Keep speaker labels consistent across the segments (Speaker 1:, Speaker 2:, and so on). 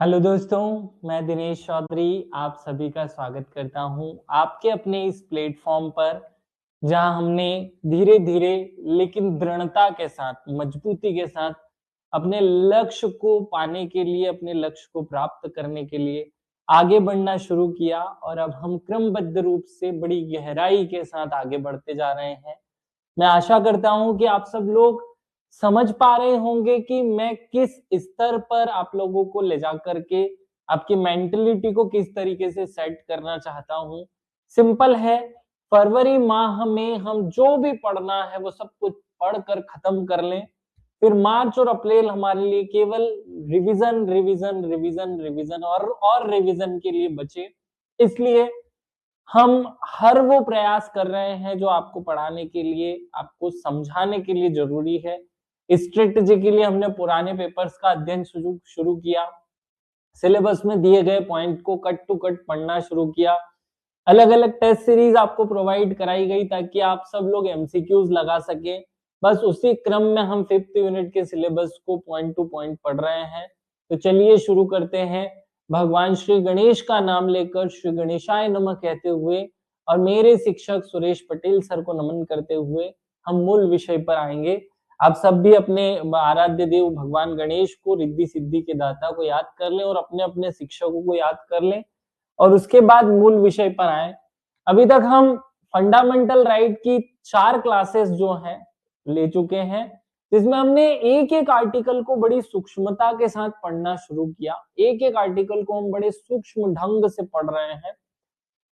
Speaker 1: Hello दोस्तों, मैं दिनेश चौधरी आप सभी का स्वागत करता हूं आपके अपने इस प्लेटफॉर्म पर, जहां हमने धीरे-धीरे लेकिन दृढ़ता के साथ, मजबूती के साथ अपने लक्ष्य को पाने के लिए, अपने लक्ष्य को प्राप्त करने के लिए आगे बढ़ना शुरू किया और अब हम क्रमबद्ध रूप से बड़ी गहराई के साथ आगे बढ़ते जा रहे हैं। मैं आशा करता हूँ कि आप सब लोग समझ पा रहे होंगे कि मैं किस स्तर पर आप लोगों को ले जाकर के आपकी मेंटालिटी को किस तरीके से सेट करना चाहता हूँ। सिंपल है, फरवरी माह में हम जो भी पढ़ना है वो सब कुछ पढ़कर खत्म कर लें। फिर मार्च और अप्रैल हमारे लिए केवल रिवीजन, रिवीजन, रिवीजन, रिवीजन और रिवीजन के लिए बचे। इसलिए हम हर वो प्रयास कर रहे हैं जो आपको पढ़ाने के लिए, आपको समझाने के लिए ज़रूरी है। स्ट्रैटेजिकली हमने पुराने पेपर्स का अध्ययन शुरू शुरू किया। सिलेबस में दिए गए पॉइंट को कट टू कट पढ़ना शुरू किया। अलग-अलग टेस्ट सीरीज़ आपको प्रोवाइड कराई गई ताकि आप सब लोग एमसीक्यूज़ लगा सकें। बस उसी क्रम में हम 5th यूनिट के सिलेबस को पॉइंट टू पॉइंट पढ़ रहे हैं। तो चलिए शुरू करते हैं। भगवान श्री गणेश का नाम लेकर श्री गणेशाय नमः कहते हुए और मेरे शिक्षक सुरेश पटेल सर को नमन करते हुए हम मूल विषय पर आएँगे। आप सब भी अपने आराध्य देव भगवान गणेश को, रिद्धि सिद्धि के दाता को याद कर लें और अपने-अपने शिक्षकों को याद कर लें और उसके बाद मूल विषय पर आए। अभी तक हम फंडामेंटल राइट की 4 क्लासेस जो हैं ले चुके हैं, जिसमें हमने एक-एक आर्टिकल को बड़ी सूक्ष्मता के साथ पढ़ना शुरू किया। एक-एक आर्टिकल को हम बड़े सूक्ष्म ढंग से पढ़ रहे हैं।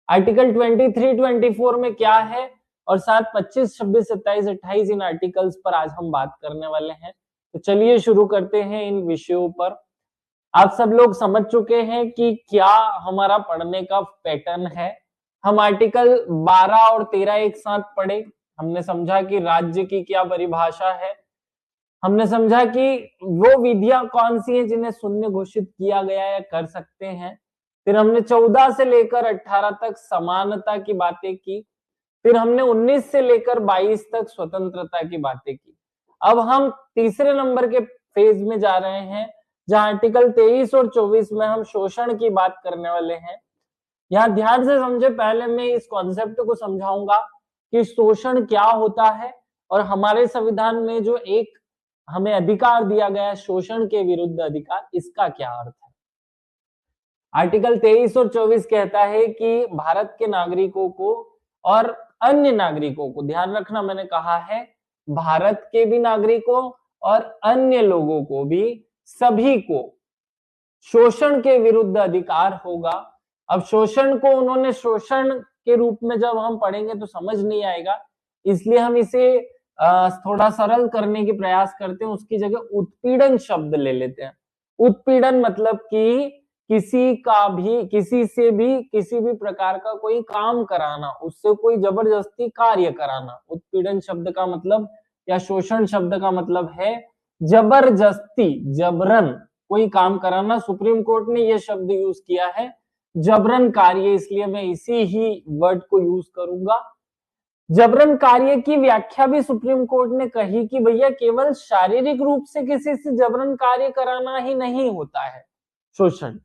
Speaker 1: आर्टिकल 23, 24 में क्या है और साथ 25, 26, 27, 28 इन आर्टिकल्स पर आज हम बात करने वाले हैं। तो चलिए शुरू करते हैं इन विषयों पर। आप सब लोग समझ चुके हैं कि क्या हमारा पढ़ने का पैटर्न है। हम आर्टिकल 12 और 13 एक साथ पढ़े। हमने समझा कि राज्य की क्या परिभाषा है। हमने समझा कि वो विधियां कौन सी हैं जिन्हें शून्य घोषित किया गया या कर सकते हैं। फिर हमने 14 से लेकर 18 तक समानता की बातें की। फिर हमने 19 से लेकर 22 तक स्वतंत्रता की बातें की। अब हम तीसरे नंबर के फेज में जा रहे हैं, जहां आर्टिकल 23 और 24 में हम शोषण की बात करने वाले हैं। यहाँ ध्यान से समझे, पहले मैं इस कॉन्सेप्ट को समझाऊंगा कि शोषण क्या होता है और हमारे संविधान में जो एक हमें अधिकार दिया गया है शोषण के विरुद्ध अधिकार, इसका क्या अर्थ है। आर्टिकल 23 और 24 कहता है कि भारत के नागरिकों को और अन्य नागरिकों को, ध्यान रखना मैंने कहा है भारत के भी नागरिकों और अन्य लोगों को भी, सभी को शोषण के विरुद्ध अधिकार होगा। अब शोषण को उन्होंने शोषण के रूप में जब हम पढ़ेंगे तो समझ नहीं आएगा, इसलिए हम इसे थोड़ा सरल करने की प्रयास करते हैं। उसकी जगह उत्पीड़न शब्द ले लेते हैं। उत्पीड़न मतलब कि किसी का भी, किसी से भी, किसी भी प्रकार का कोई काम कराना, उससे कोई जबरदस्ती कार्य कराना। उत्पीड़न शब्द का मतलब या शोषण शब्द का मतलब है जबरदस्ती, जबरन कोई काम कराना। सुप्रीम कोर्ट ने यह शब्द यूज किया है जबरन कार्य, इसलिए मैं इसी ही वर्ड को यूज करूंगा। जबरन कार्य की व्याख्या भी सुप्रीम कोर्ट ने कही कि भैया केवल शारीरिक रूप से किसी से जबरन कार्य कराना ही नहीं होता है शोषण,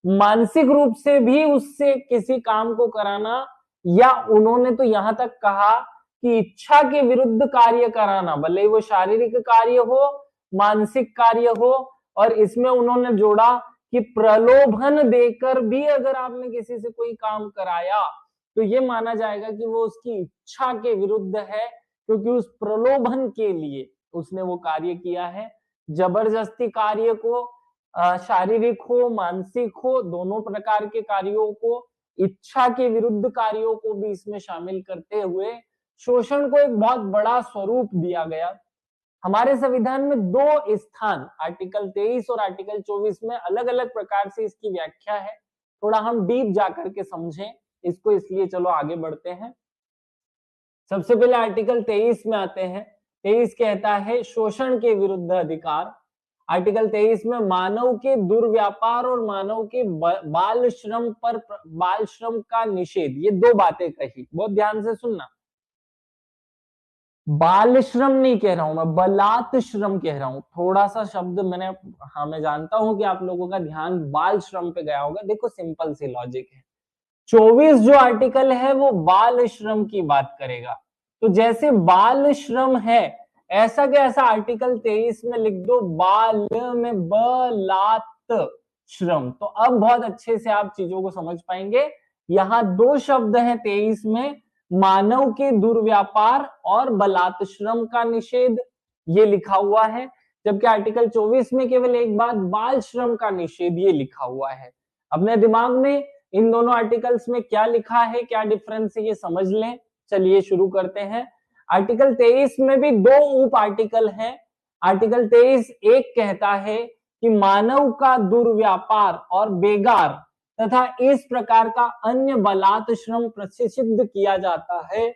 Speaker 1: मानसिक रूप से भी उससे किसी काम को कराना, या उन्होंने तो यहां तक कहा कि इच्छा के विरुद्ध कार्य कराना, भले ही वो शारीरिक कार्य हो, मानसिक कार्य हो। और इसमें उन्होंने जोड़ा कि प्रलोभन देकर भी अगर आपने किसी से कोई काम कराया तो ये माना जाएगा कि वो उसकी इच्छा के विरुद्ध है, क्योंकि उस प्रलोभन के लिए उसने वो कार्य किया है। जबरदस्ती कार्य को शारीरिक हो, मानसिक हो, दोनों प्रकार के कार्यों को, इच्छा के विरुद्ध कार्यों को भी इसमें शामिल करते हुए शोषण को एक बहुत बड़ा स्वरूप दिया गया। हमारे संविधान में दो स्थान आर्टिकल 23 और आर्टिकल 24 में अलग अलग प्रकार से इसकी व्याख्या है। थोड़ा हम डीप जाकर के समझें इसको, इसलिए चलो आगे बढ़ते हैं। सबसे पहले आर्टिकल 23 में आते हैं। 23 कहता है शोषण के विरुद्ध अधिकार। आर्टिकल 23 में मानव के दुर्व्यापार और मानव के बाल श्रम पर, बाल श्रम का निषेध, ये दो बातें कही, बहुत ध्यान से सुनना। बाल श्रम नहीं कह रहा हूं मैं, बलात् श्रम कह रहा हूं। थोड़ा सा शब्द मैं जानता हूं कि आप लोगों का ध्यान बाल श्रम पे गया होगा। देखो सिंपल सी लॉजिक है, 24 जो आर्टिकल है वो बाल श्रम की बात करेगा। तो जैसे बाल श्रम है, ऐसा के ऐसा आर्टिकल 23 में लिख दो बाल में बलात् श्रम। तो अब बहुत अच्छे से आप चीजों को समझ पाएंगे। यहाँ दो शब्द हैं 23 में, मानव के दुर्व्यापार और बलात् श्रम का निषेध, ये लिखा हुआ है। जबकि आर्टिकल 24 में केवल एक बात, बाल श्रम का निषेध, ये लिखा हुआ है। अपने दिमाग में इन दोनों आर्टिकल्स में क्या लिखा है, क्या डिफरेंस है, ये समझ लें। चलिए शुरू करते हैं। आर्टिकल 23 में भी दो उप आर्टिकल हैं। आर्टिकल 23 एक कहता है कि मानव का दुर्व्यापार और बेगार तथा इस प्रकार का अन्य बलात् श्रम प्रशिक्षित किया जाता है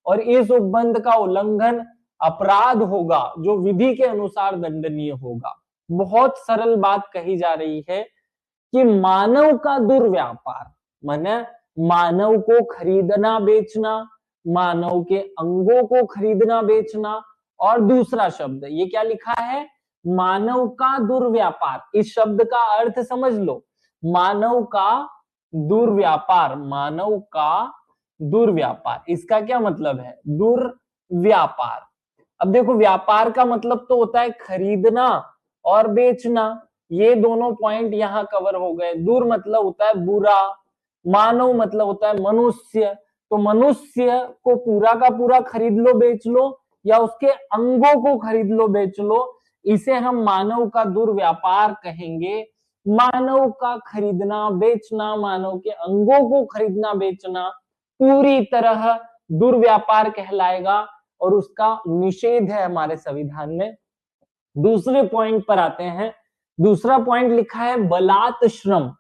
Speaker 1: और इस उपबंध का उल्लंघन अपराध होगा जो विधि के अनुसार दंडनीय होगा। बहुत सरल बात कही जा रही है कि मानव का दुर्व्यापार माने मानव को खरीदना बेचना, मानव के अंगों को खरीदना बेचना, और दूसरा शब्द ये क्या लिखा है, मानव का दुर्व्यापार। इस शब्द का अर्थ समझ लो, मानव का दुर्व्यापार, मानव का दुर्व्यापार, इसका क्या मतलब है, दुर्व्यापार। अब देखो व्यापार का मतलब तो होता है खरीदना और बेचना, ये दोनों पॉइंट यहां कवर हो गए। दुर मतलब होता है बुरा, मानव मतलब होता है मनुष्य। तो मनुष्य को पूरा का पूरा खरीद लो बेच लो, या उसके अंगों को खरीद लो बेच लो, इसे हम मानव का दुर्व्यापार कहेंगे। मानव का खरीदना बेचना, मानव के अंगों को खरीदना बेचना पूरी तरह दुर्व्यापार कहलाएगा और उसका निषेध है हमारे संविधान में। दूसरे पॉइंट पर आते हैं। दूसरा पॉइंट लिखा है बलात् श्रम।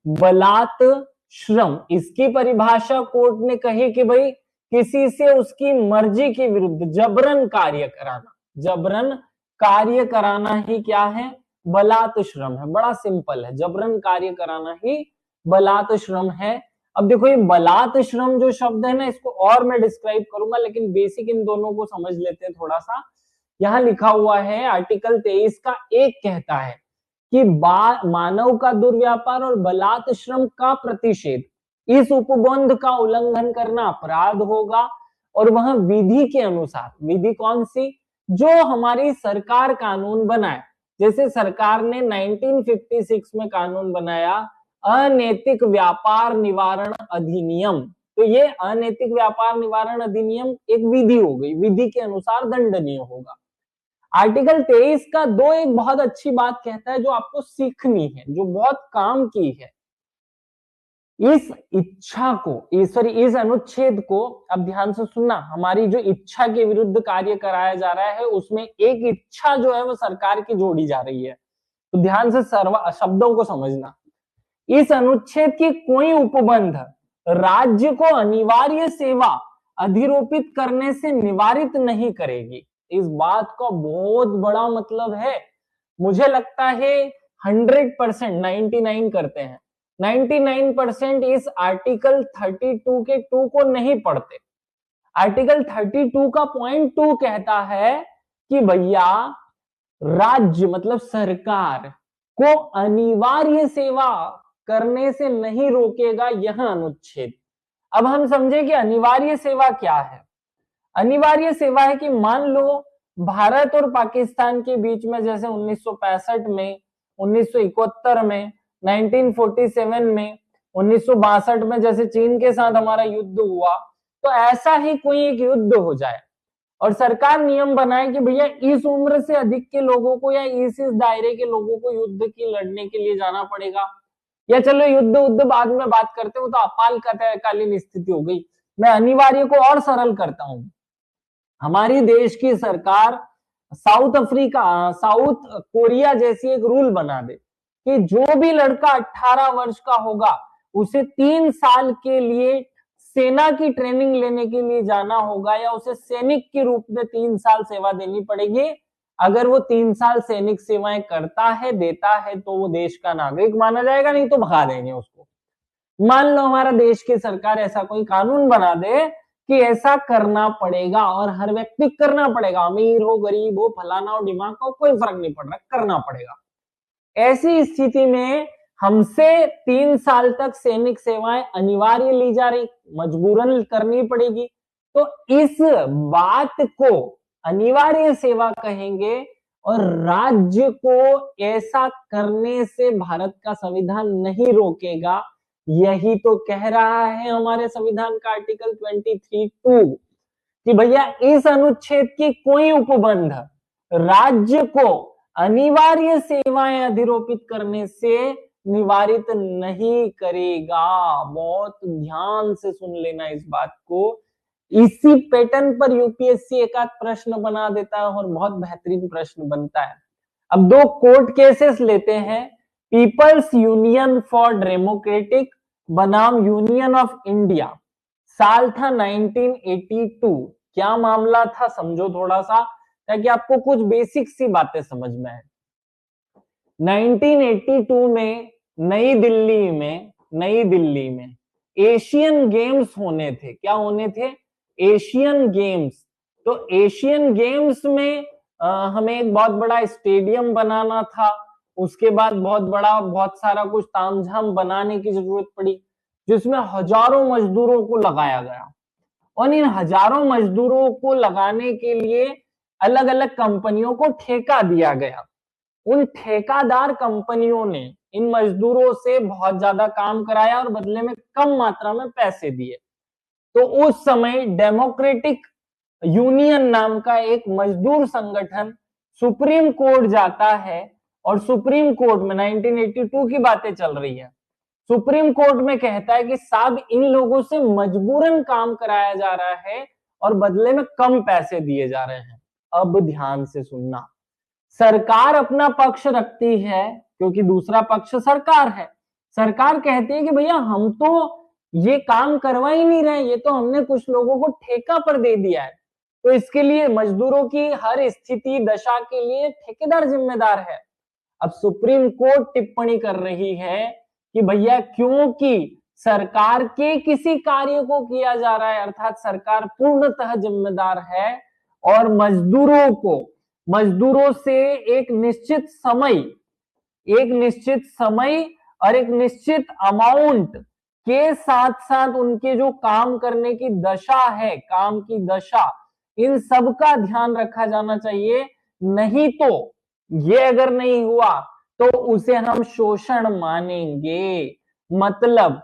Speaker 1: बलात् श्रम, इसकी परिभाषा कोर्ट ने कही कि भाई किसी से उसकी मर्जी के विरुद्ध जबरन कार्य कराना। जबरन कार्य कराना ही क्या है, बलात् श्रम है। बड़ा सिंपल है, जबरन कार्य कराना ही बलात् श्रम है। अब देखो ये बलात् श्रम जो शब्द है ना, इसको और मैं डिस्क्राइब करूंगा, लेकिन बेसिक इन दोनों को समझ लेते हैं थोड़ा सा। यहां लिखा हुआ है आर्टिकल 23 का एक कहता है कि मानव का दुर्व्यापार और बलात् श्रम का प्रतिषेध, इस उपबंध का उल्लंघन करना अपराध होगा और वह विधि के अनुसार, विधि कौन सी, जो हमारी सरकार कानून बनाए। जैसे सरकार ने 1956 में कानून बनाया अनैतिक व्यापार निवारण अधिनियम, तो ये अनैतिक व्यापार निवारण अधिनियम एक विधि हो गई, विधि के अनुसार दंडनीय होगा। आर्टिकल 23 का दो एक बहुत अच्छी बात कहता है जो आपको सीखनी है, जो बहुत काम की है। इस इच्छा को, इस अनुच्छेद को, अब ध्यान से सुनना, हमारी जो इच्छा के विरुद्ध कार्य कराया जा रहा है उसमें एक इच्छा जो है वो सरकार की जोड़ी जा रही है। तो ध्यान से शब्दों को समझना। इस अनुच्छेद की कोई उपबंध राज्य को अनिवार्य सेवा अधिरोपित करने से निवारित नहीं करेगी। इस बात का बहुत बड़ा मतलब है। मुझे लगता है 100%, 99 करते हैं, 99% इस आर्टिकल 32 के 2 को नहीं पढ़ते। आर्टिकल 32 का पॉइंट 2 कहता है कि भैया राज्य मतलब सरकार को अनिवार्य सेवा करने से नहीं रोकेगा यह अनुच्छेद। अब हम समझे कि अनिवार्य सेवा क्या है। अनिवार्य सेवा है कि मान लो भारत और पाकिस्तान के बीच में जैसे 1965 में, 1971 में, 1947 में, 1962 में जैसे चीन के साथ हमारा युद्ध हुआ, तो ऐसा ही कोई एक युद्ध हो जाए और सरकार नियम बनाए कि भैया इस उम्र से अधिक के लोगों को या इस दायरे के लोगों को युद्ध की लड़ने के लिए जाना पड़ेगा, या चलो युद्ध बाद में बात करते हो, तो आपातकालीन स्थिति हो गई। मैं अनिवार्य को और सरल करता हूं। हमारी देश की सरकार साउथ कोरिया जैसी एक रूल बना दे कि जो भी लड़का 18 वर्ष का होगा उसे 3 साल के लिए सेना की ट्रेनिंग लेने के लिए जाना होगा, या उसे सैनिक के रूप में 3 साल सेवा देनी पड़ेगी। अगर वो 3 साल सैनिक सेवाएं करता है, देता है, तो वो देश का नागरिक माना जाएगा, नहीं तो भगा देंगे उसको। मान लो हमारा देश की सरकार ऐसा कोई कानून बना दे कि ऐसा करना पड़ेगा और हर व्यक्ति करना पड़ेगा, अमीर हो गरीब हो फलाना हो दिमाग हो कोई फर्क नहीं पड़ रहा, करना पड़ेगा। ऐसी स्थिति में हमसे 3 साल तक सैनिक सेवाएं अनिवार्य ली जा रही, मजबूरन करनी पड़ेगी। तो इस बात को अनिवार्य सेवा कहेंगे और राज्य को ऐसा करने से भारत का संविधान नहीं रोकेगा। यही तो कह रहा है हमारे संविधान का आर्टिकल 23(2) कि भैया इस अनुच्छेद की कोई उपबंध राज्य को अनिवार्य सेवाएं अधिरोपित करने से निवारित नहीं करेगा। बहुत ध्यान से सुन लेना इस बात को। इसी पैटर्न पर यूपीएससी एक आध प्रश्न बना देता है और बहुत बेहतरीन प्रश्न बनता है। अब 2 कोर्ट केसेस लेते हैं। पीपल्स यूनियन फॉर डेमोक्रेटिक बनाम यूनियन ऑफ इंडिया, साल था 1982। क्या मामला था समझो थोड़ा सा, ताकि आपको कुछ बेसिक सी बातें समझ में आए। 1982 में नई दिल्ली में एशियन गेम्स होने थे। क्या होने थे? Asian games. तो एशियन गेम्स में हमें एक बहुत बड़ा स्टेडियम बनाना था। उसके बाद बहुत सारा कुछ तामझाम बनाने की जरूरत पड़ी, जिसमें हजारों मजदूरों को लगाया गया। और इन हजारों मजदूरों को लगाने के लिए अलग अलग कंपनियों को ठेका दिया गया। उन ठेकादार कंपनियों ने इन मजदूरों से बहुत ज्यादा काम कराया और बदले में कम मात्रा में पैसे दिए। तो उस समय डेमोक्रेटिक यूनियन नाम का एक मजदूर संगठन सुप्रीम कोर्ट जाता है और सुप्रीम कोर्ट में 1982 की बातें चल रही है, सुप्रीम कोर्ट में कहता है कि साहब इन लोगों से मजबूरन काम कराया जा रहा है और बदले में कम पैसे दिए जा रहे हैं। अब ध्यान से सुनना, सरकार अपना पक्ष रखती है क्योंकि दूसरा पक्ष सरकार है। सरकार कहती है कि भैया हम तो ये काम करवा ही नहीं रहे, ये तो हमने कुछ लोगों को ठेका पर दे दिया है, तो इसके लिए मजदूरों की हर स्थिति दशा के लिए ठेकेदार जिम्मेदार है। अब सुप्रीम कोर्ट टिप्पणी कर रही है कि भैया क्योंकि सरकार के किसी कार्य को किया जा रहा है, अर्थात सरकार पूर्णतः जिम्मेदार है और मजदूरों से एक निश्चित समय और एक निश्चित अमाउंट के साथ साथ उनके जो काम करने की दशा है, काम की दशा, इन सब का ध्यान रखा जाना चाहिए। नहीं तो ये अगर नहीं हुआ तो उसे हम शोषण मानेंगे। मतलब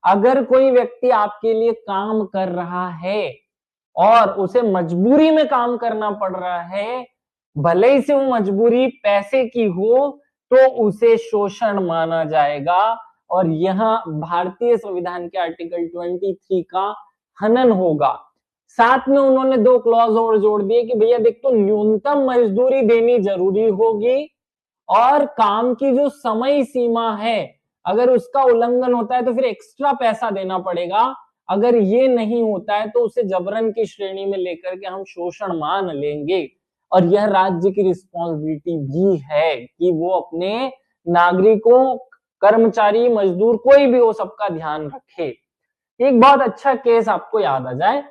Speaker 1: अगर कोई व्यक्ति आपके लिए काम कर रहा है और उसे मजबूरी में काम करना पड़ रहा है, भले ही से वो मजबूरी पैसे की हो, तो उसे शोषण माना जाएगा और यहां भारतीय संविधान के आर्टिकल 23 का हनन होगा। साथ में उन्होंने 2 क्लॉज और जोड़ दिए कि भैया देख तो न्यूनतम मजदूरी देनी जरूरी होगी और काम की जो समय सीमा है अगर उसका उल्लंघन होता है तो फिर एक्स्ट्रा पैसा देना पड़ेगा। अगर ये नहीं होता है तो उसे जबरन की श्रेणी में लेकर के हम शोषण मान लेंगे। और यह राज्य की रिस्पॉन्सिबिलिटी भी है कि वो अपने नागरिकों, कर्मचारी, मजदूर कोई भी हो सबका ध्यान रखे। एक बहुत अच्छा केस आपको याद आ जाए।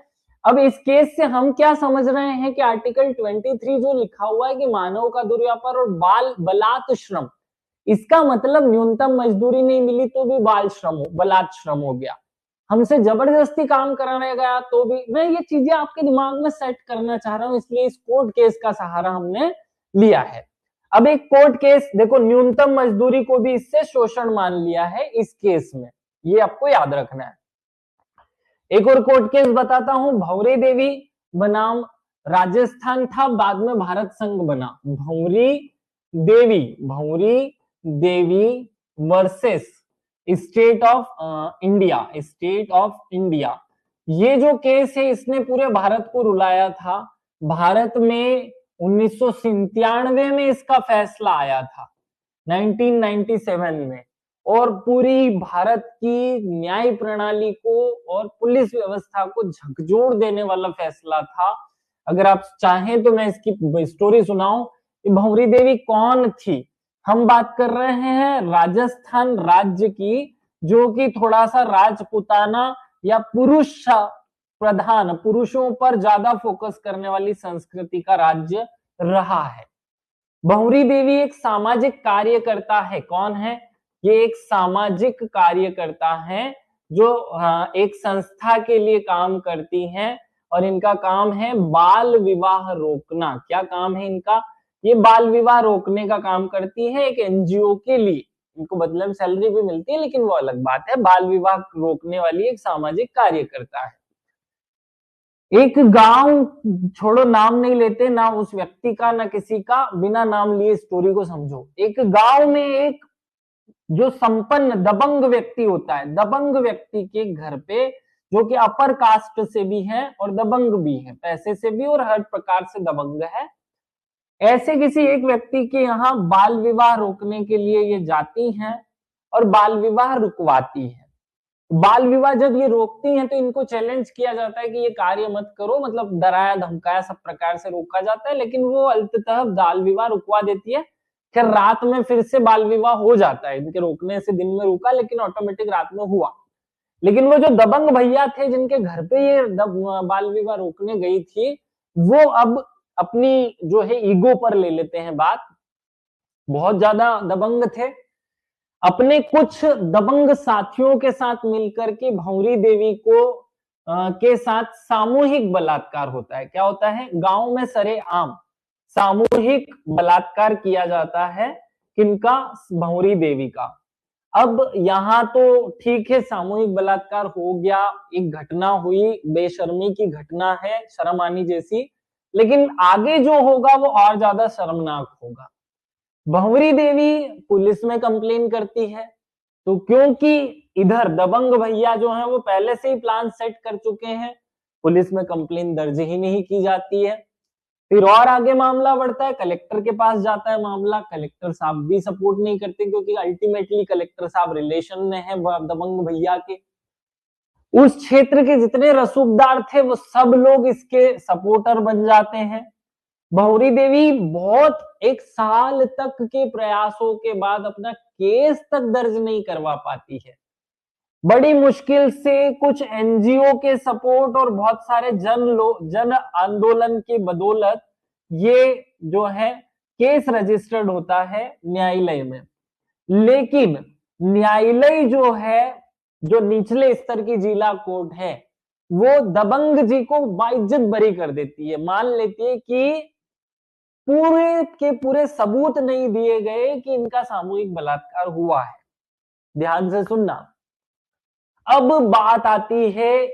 Speaker 1: अब इस केस से हम क्या समझ रहे हैं कि आर्टिकल 23 जो लिखा हुआ है कि मानव का दुर्व्यापार और बलात् श्रम, इसका मतलब न्यूनतम मजदूरी नहीं मिली तो भी बलात् श्रम हो गया, हमसे जबरदस्ती काम कराया गया तो भी। मैं ये चीजें आपके दिमाग में सेट करना चाह रहा हूं, इसलिए इस कोर्ट केस का सहारा हमने लिया है। अब एक कोर्ट केस देखो, न्यूनतम मजदूरी को भी इससे शोषण मान लिया है इस केस में, ये आपको याद रखना है। एक और कोर्ट केस बताता हूं, भंवरी देवी बनाम राजस्थान था, बाद में भारत संघ बना। भंवरी देवी वर्सेस स्टेट ऑफ इंडिया। ये जो केस है इसने पूरे भारत को रुलाया था। भारत में 1997 में इसका फैसला आया था, 1997 में, और पूरी भारत की न्याय प्रणाली को और पुलिस व्यवस्था को झकझोर देने वाला फैसला था। अगर आप चाहें तो मैं इसकी स्टोरी सुनाऊं कि भंवरी देवी कौन थी। हम बात कर रहे हैं राजस्थान राज्य की, जो कि थोड़ा सा राजपुताना या पुरुष प्रधान, पुरुषों पर ज्यादा फोकस करने वाली संस्कृति का राज्य रहा है। बहुरी देवी एक सामाजिक कार्यकर्ता है। कौन है ये? एक सामाजिक कार्यकर्ता है जो एक संस्था के लिए काम करती हैं और इनका काम है बाल विवाह रोकना। क्या काम है इनका? ये बाल विवाह रोकने का काम करती है एक एनजीओ के लिए। इनको बदले में सैलरी भी मिलती है, लेकिन वो अलग बात है। बाल विवाह रोकने वाली एक सामाजिक कार्यकर्ता है। एक गांव, छोड़ो नाम नहीं लेते ना उस व्यक्ति का ना किसी का, बिना नाम लिए स्टोरी को समझो। एक गांव में एक जो संपन्न दबंग व्यक्ति होता है, दबंग व्यक्ति के घर पे, जो कि अपर कास्ट से भी है और दबंग भी है, पैसे से भी और हर प्रकार से दबंग है, ऐसे किसी एक व्यक्ति के यहाँ बाल विवाह रोकने के लिए ये जाती हैं और बाल विवाह रुकवाती है। बाल विवाह जब ये रोकती हैं तो इनको चैलेंज किया जाता है कि ये कार्य मत करो, मतलब डराया धमकाया सब प्रकार से रोका जाता है, लेकिन वो अंततः बाल विवाह रुकवा देती है। फिर रात में फिर से बाल विवाह हो जाता है। इनके रोकने से दिन में रुका, लेकिन ऑटोमेटिक रात में हुआ। लेकिन वो जो दबंग भैया थे जिनके घर पे ये बाल विवाह रोकने गई थी, वो अब अपनी जो है ईगो पर ले लेते हैं बात। बहुत ज्यादा दबंग थे। अपने कुछ दबंग साथियों के साथ मिलकर के भंवरी देवी को के साथ सामूहिक बलात्कार होता है। क्या होता है? गांव में सरेआम सामूहिक बलात्कार किया जाता है। किनका? भंवरी देवी का। अब यहाँ तो ठीक है, सामूहिक बलात्कार हो गया, एक घटना हुई, बेशर्मी की घटना है, शर्म आनी जैसी, लेकिन आगे जो होगा वो और ज्यादा शर्मनाक होगा। भंवरी देवी पुलिस में कंप्लेन करती है, तो क्योंकि इधर दबंग भैया जो हैं वो पहले से ही प्लान सेट कर चुके हैं, पुलिस में कंप्लेन दर्ज ही नहीं की जाती है। फिर और आगे मामला बढ़ता है, कलेक्टर के पास जाता है मामला। कलेक्टर साहब भी सपोर्ट नहीं करते, क्योंकि अल्टीमेटली कलेक्टर साहब रिलेशन में है दबंग भैया के। उस क्षेत्र के जितने रसूखदार थे वो सब लोग इसके सपोर्टर बन जाते हैं। भंवरी देवी बहुत 1 साल तक के प्रयासों के बाद अपना केस तक दर्ज नहीं करवा पाती है। बड़ी मुश्किल से कुछ एनजीओ के सपोर्ट और बहुत सारे जन आंदोलन की बदौलत ये जो है केस रजिस्टर्ड होता है न्यायालय में। लेकिन न्यायालय जो है, जो निचले स्तर की जिला कोर्ट है, वो दबंग जी को बाइज्जत बरी कर देती है। मान लेती है कि पूरे के पूरे सबूत नहीं दिए गए कि इनका सामूहिक बलात्कार हुआ है। ध्यान से सुनना। अब बात आती है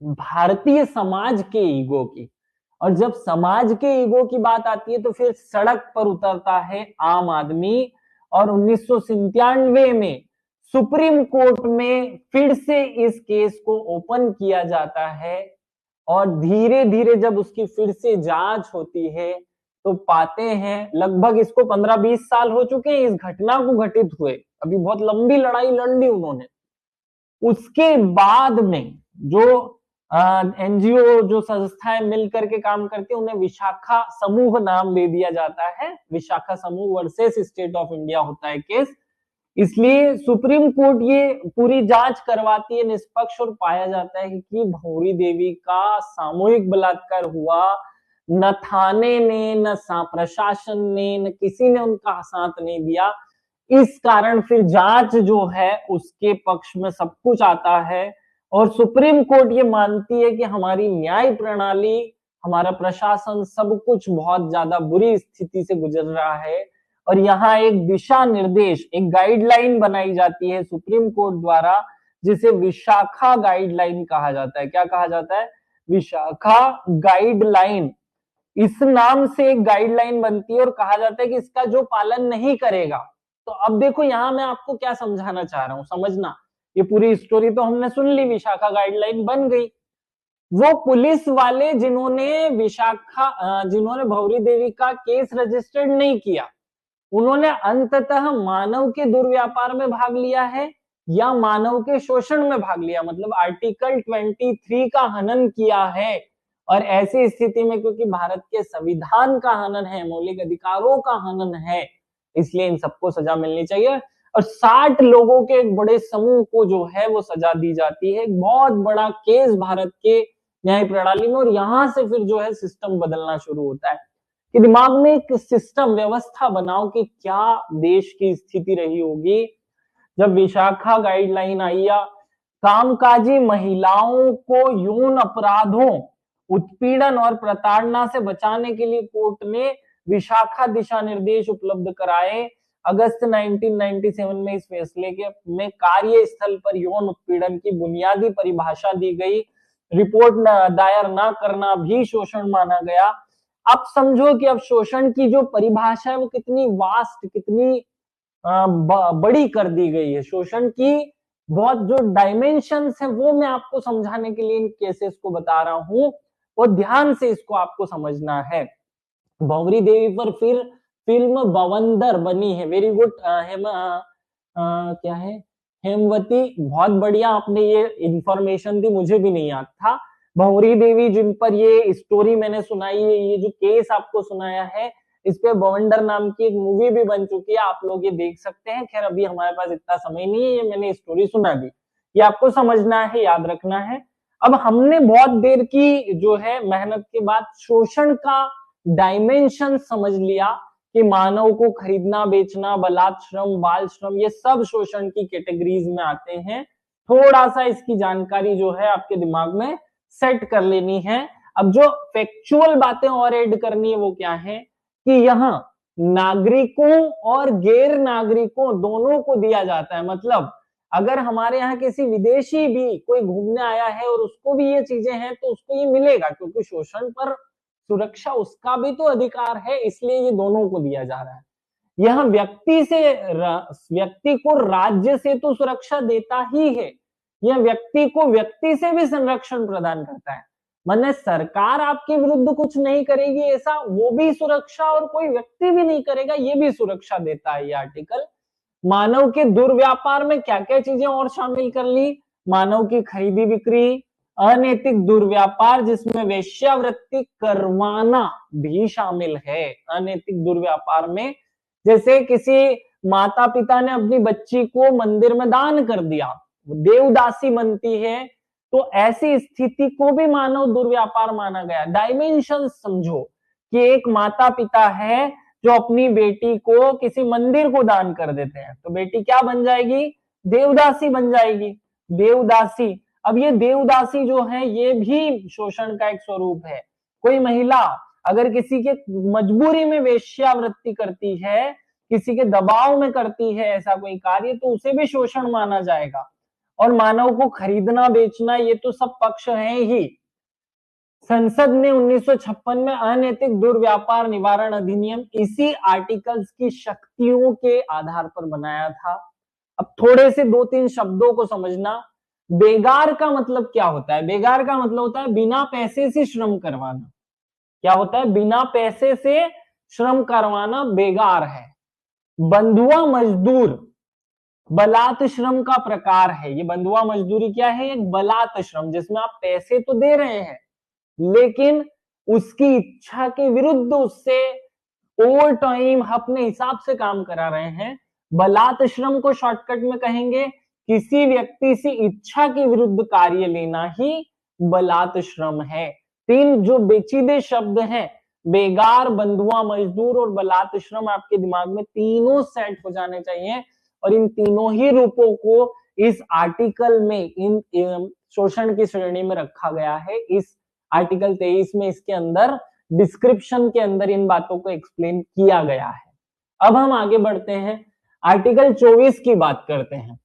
Speaker 1: भारतीय समाज के ईगो की, और जब समाज के ईगो की बात आती है तो फिर सड़क पर उतरता है आम आदमी। और 1997 में सुप्रीम कोर्ट में फिर से इस केस को ओपन किया जाता है, और धीरे धीरे जब उसकी फिर से जांच होती है तो पाते हैं लगभग इसको 15-20 साल हो चुके हैं इस घटना को घटित हुए। अभी बहुत लंबी लड़ाई लड़ ली उन्होंने। उसके बाद में जो एनजीओ, जो संस्थाएं मिलकर के काम करती है, उन्हें विशाखा समूह नाम दे दिया जाता है। विशाखा समूह वर्सेस स्टेट ऑफ इंडिया होता है केस। इसलिए सुप्रीम कोर्ट ये पूरी जांच करवाती है निष्पक्ष, और पाया जाता है कि भंवरी देवी का सामूहिक बलात्कार हुआ। न थाने ने, न प्रशासन ने, न किसी ने उनका साथ नहीं दिया। इस कारण फिर जांच जो है उसके पक्ष में सब कुछ आता है, और सुप्रीम कोर्ट ये मानती है कि हमारी न्याय प्रणाली, हमारा प्रशासन, सब कुछ बहुत ज्यादा बुरी स्थिति से गुजर रहा है। और यहाँ एक दिशा निर्देश, एक गाइडलाइन बनाई जाती है सुप्रीम कोर्ट द्वारा, जिसे विशाखा गाइडलाइन कहा जाता है। क्या कहा जाता है? विशाखा गाइडलाइन। इस नाम से एक गाइडलाइन बनती है और कहा जाता है कि इसका जो पालन नहीं करेगा। तो अब देखो यहाँ मैं आपको क्या समझाना चाह रहा हूं, समझना। ये पूरी स्टोरी तो हमने सुन ली, विशाखा गाइडलाइन बन गई। वो पुलिस वाले जिन्होंने भंवरी देवी का केस रजिस्टर्ड नहीं किया, उन्होंने अंततः मानव के दुर्व्यापार में भाग लिया है या मानव के शोषण में भाग लिया, मतलब आर्टिकल 23 का हनन किया है। और ऐसी स्थिति में क्योंकि भारत के संविधान का हनन है, मौलिक अधिकारों का हनन है, इसलिए इन सबको सजा मिलनी चाहिए। और 60 लोगों के एक बड़े समूह को जो है वो सजा दी जाती है। एक बहुत बड़ा केस भारत के न्याय प्रणाली में, और यहां से फिर जो है सिस्टम बदलना शुरू होता है कि दिमाग में एक सिस्टम व्यवस्था बनाओ कि क्या देश की स्थिति रही होगी जब विशाखा गाइडलाइन आई या कामकाजी महिलाओं को यौन अपराधों, उत्पीड़न और प्रताड़ना से बचाने के लिए कोर्ट ने विशाखा दिशा निर्देश उपलब्ध कराए। अगस्त 1997 में इस फैसले के में कार्यस्थल पर यौन उत्पीड़न की बुनियादी परिभाषा दी गई। रिपोर्ट दायर न करना भी शोषण माना गया। अब समझो कि अब शोषण की जो परिभाषा है वो कितनी वास्ट, कितनी बड़ी कर दी गई है। शोषण की बहुत जो डायमेंशंस है वो मैं आपको समझाने के लिए इन केसेस को बता रहा हूं, और ध्यान से इसको आपको समझना है। भंवरी देवी पर फिर फिल्म बवंदर बनी है। Very good. क्या है, हेमवती, बहुत बढ़िया, आपने ये इंफॉर्मेशन दी, मुझे भी नहीं याद था। भंवरी देवी जिन पर ये स्टोरी मैंने सुनाई है, ये जो केस आपको सुनाया है, इस पे बवंडर नाम की एक मूवी भी बन चुकी है, आप लोग ये देख सकते हैं। खैर अभी हमारे पास इतना समय नहीं है, ये मैंने स्टोरी सुना दी, ये आपको समझना है, याद रखना है। अब हमने बहुत देर की जो है मेहनत के बाद शोषण का डायमेंशन समझ लिया कि मानव को खरीदना, बेचना, बलात् श्रम, बाल श्रम, ये सब शोषण की कैटेगरीज में आते हैं। थोड़ा सा इसकी जानकारी जो है आपके दिमाग में सेट कर लेनी है। अब जो फैक्चुअल बातें और ऐड करनी है वो क्या है कि यहाँ नागरिकों और गैर नागरिकों दोनों को दिया जाता है। मतलब अगर हमारे यहाँ किसी विदेशी भी कोई घूमने आया है और उसको भी ये चीजें हैं तो उसको ये मिलेगा, क्योंकि शोषण पर सुरक्षा उसका भी तो अधिकार है, इसलिए ये दोनों को दिया जा रहा है। यह व्यक्ति को राज्य से तो सुरक्षा देता ही है, यह व्यक्ति को व्यक्ति से भी संरक्षण प्रदान करता है। माने सरकार आपके विरुद्ध कुछ नहीं करेगी ऐसा, वो भी सुरक्षा, और कोई व्यक्ति भी नहीं करेगा, ये भी सुरक्षा देता है ये आर्टिकल। मानव के दुर्व्यापार में क्या क्या चीजें और शामिल कर ली, मानव की खरीदी बिक्री, अनैतिक दुर्व्यापार जिसमें वेश्यावृत्ति करवाना भी शामिल है। अनैतिक दुर्व्यापार में जैसे किसी माता पिता ने अपनी बच्ची को मंदिर में दान कर दिया, देवदासी बनती है, तो ऐसी स्थिति को भी मानव दुर्व्यापार माना गया। डायमेंशन समझो कि एक माता पिता है जो अपनी बेटी को किसी मंदिर को दान कर देते हैं, तो बेटी क्या बन जाएगी, देवदासी बन जाएगी, देवदासी। अब ये देवदासी जो है ये भी शोषण का एक स्वरूप है। कोई महिला अगर किसी के मजबूरी में वेश्यावृत्ति करती है, किसी के दबाव में करती है ऐसा कोई कार्य, तो उसे भी शोषण माना जाएगा। और मानव को खरीदना बेचना ये तो सब पक्ष है ही। संसद ने 1956 में अनैतिक दुर्व्यापार निवारण अधिनियम इसी आर्टिकल्स की शक्तियों के आधार पर बनाया था। अब थोड़े से 2-3 शब्दों को समझना। बेगार का मतलब क्या होता है? बेगार का मतलब होता है बिना पैसे से श्रम करवाना। क्या होता है? बिना पैसे से श्रम करवाना बेगार है। बंधुआ मजदूर बलात् श्रम का प्रकार है। ये बंधुआ मजदूरी क्या है? एक बलात् श्रम जिसमें आप पैसे तो दे रहे हैं लेकिन उसकी इच्छा के विरुद्ध उससे ओवर टाइम अपने हिसाब से काम करा रहे हैं। बलात् श्रम को शॉर्टकट में कहेंगे किसी व्यक्ति से इच्छा के विरुद्ध कार्य लेना ही बलात् श्रम है। 3 जो पेचीदे शब्द हैं, बेगार, बंधुआ मजदूर और बलात् श्रम, आपके दिमाग में तीनों सेट हो जाने चाहिए। और इन तीनों ही रूपों को इस आर्टिकल में इन शोषण की श्रेणी में रखा गया है। इस आर्टिकल 23 में इसके अंदर डिस्क्रिप्शन के अंदर इन बातों को एक्सप्लेन किया गया है। अब हम आगे बढ़ते हैं, आर्टिकल 24 की बात करते हैं।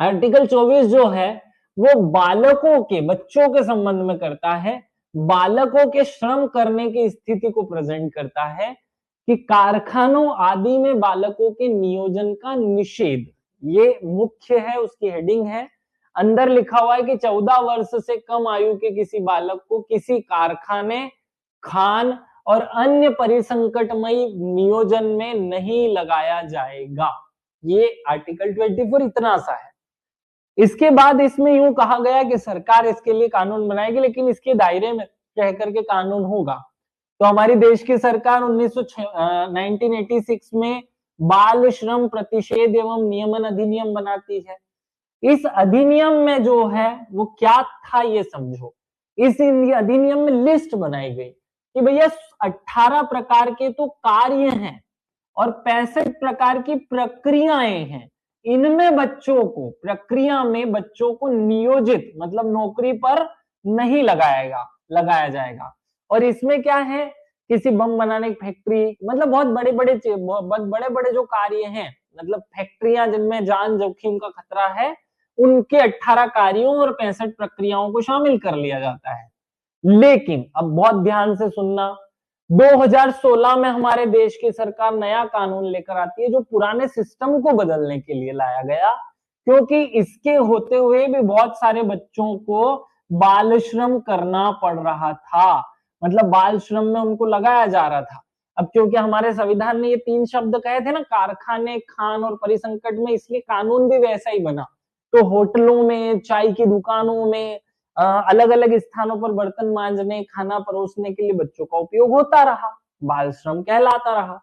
Speaker 1: आर्टिकल 24 जो है वो बालकों के, बच्चों के संबंध में करता है। बालकों के श्रम करने की स्थिति को प्रेजेंट करता है कि कारखानों आदि में बालकों के नियोजन का निषेध, ये मुख्य है, उसकी हेडिंग है। अंदर लिखा हुआ है कि 14 वर्ष से कम आयु के किसी बालक को किसी कारखाने, खान और अन्य परिसंकटमयी नियोजन में नहीं लगाया जाएगा। ये आर्टिकल 24 इतना सा है। इसके बाद इसमें यूं कहा गया कि सरकार इसके लिए कानून बनाएगी, लेकिन इसके दायरे में कह करके कानून होगा। तो हमारी देश की सरकार 1986 में बाल श्रम प्रतिषेध एवं नियमन अधिनियम बनाती है। इस अधिनियम में जो है वो क्या था ये समझो। इस अधिनियम में लिस्ट बनाई गई कि भैया 18 प्रकार के तो कार्य हैं और 65 प्रकार की प्रक्रियाएं हैं। इनमें बच्चों को, प्रक्रिया में बच्चों को नियोजित मतलब नौकरी पर नहीं लगाया जाएगा। और इसमें क्या है, किसी बम बनाने की फैक्ट्री, मतलब बहुत बड़े बड़े जो कार्य हैं, मतलब फैक्ट्रियां जिनमें जान जोखिम का खतरा है, उनके 18 कार्यों और 65 प्रक्रियाओं को शामिल कर लिया जाता है। लेकिन अब बहुत ध्यान से सुनना, 2016 में हमारे देश की सरकार नया कानून लेकर आती है जो पुराने सिस्टम को बदलने के लिए लाया गया, क्योंकि इसके होते हुए भी बहुत सारे बच्चों को बाल श्रम करना पड़ रहा था, मतलब बाल श्रम में उनको लगाया जा रहा था। अब क्योंकि हमारे संविधान ने ये 3 शब्द कहे थे ना, कारखाने, खान और परिसंकट में, इसलिए कानून भी वैसा ही बना। तो होटलों में, चाय की दुकानों में, अलग अलग स्थानों पर बर्तन मांजने, खाना परोसने के लिए बच्चों का उपयोग होता रहा, बाल श्रम कहलाता रहा।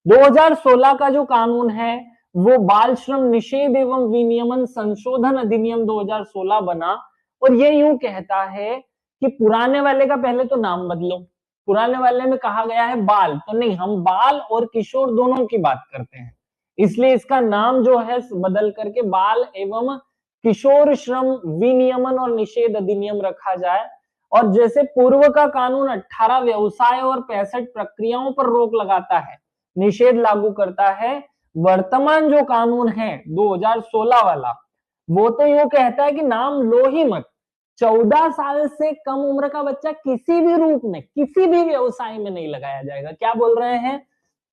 Speaker 1: 2016 का जो कानून है वो बाल श्रम निषेध एवं विनियमन संशोधन अधिनियम 2016 बना, और ये यूं कहता है कि पुराने वाले का पहले तो नाम बदलो। पुराने वाले में कहा गया है बाल, तो नहीं, हम बाल और किशोर दोनों की बात करते हैं, इसलिए इसका नाम जो है बदल करके बाल एवं किशोर श्रम विनियमन और निषेध अधिनियम रखा जाए। और जैसे पूर्व का कानून 18 व्यवसाय और 65 प्रक्रियाओं पर रोक लगाता है, निषेध लागू करता है, वर्तमान जो कानून है 2016 वाला, वो तो यूं कहता है कि नाम लो ही मत। 14 साल से कम उम्र का बच्चा किसी भी रूप में, किसी भी व्यवसाय में नहीं लगाया जाएगा। क्या बोल रहे हैं?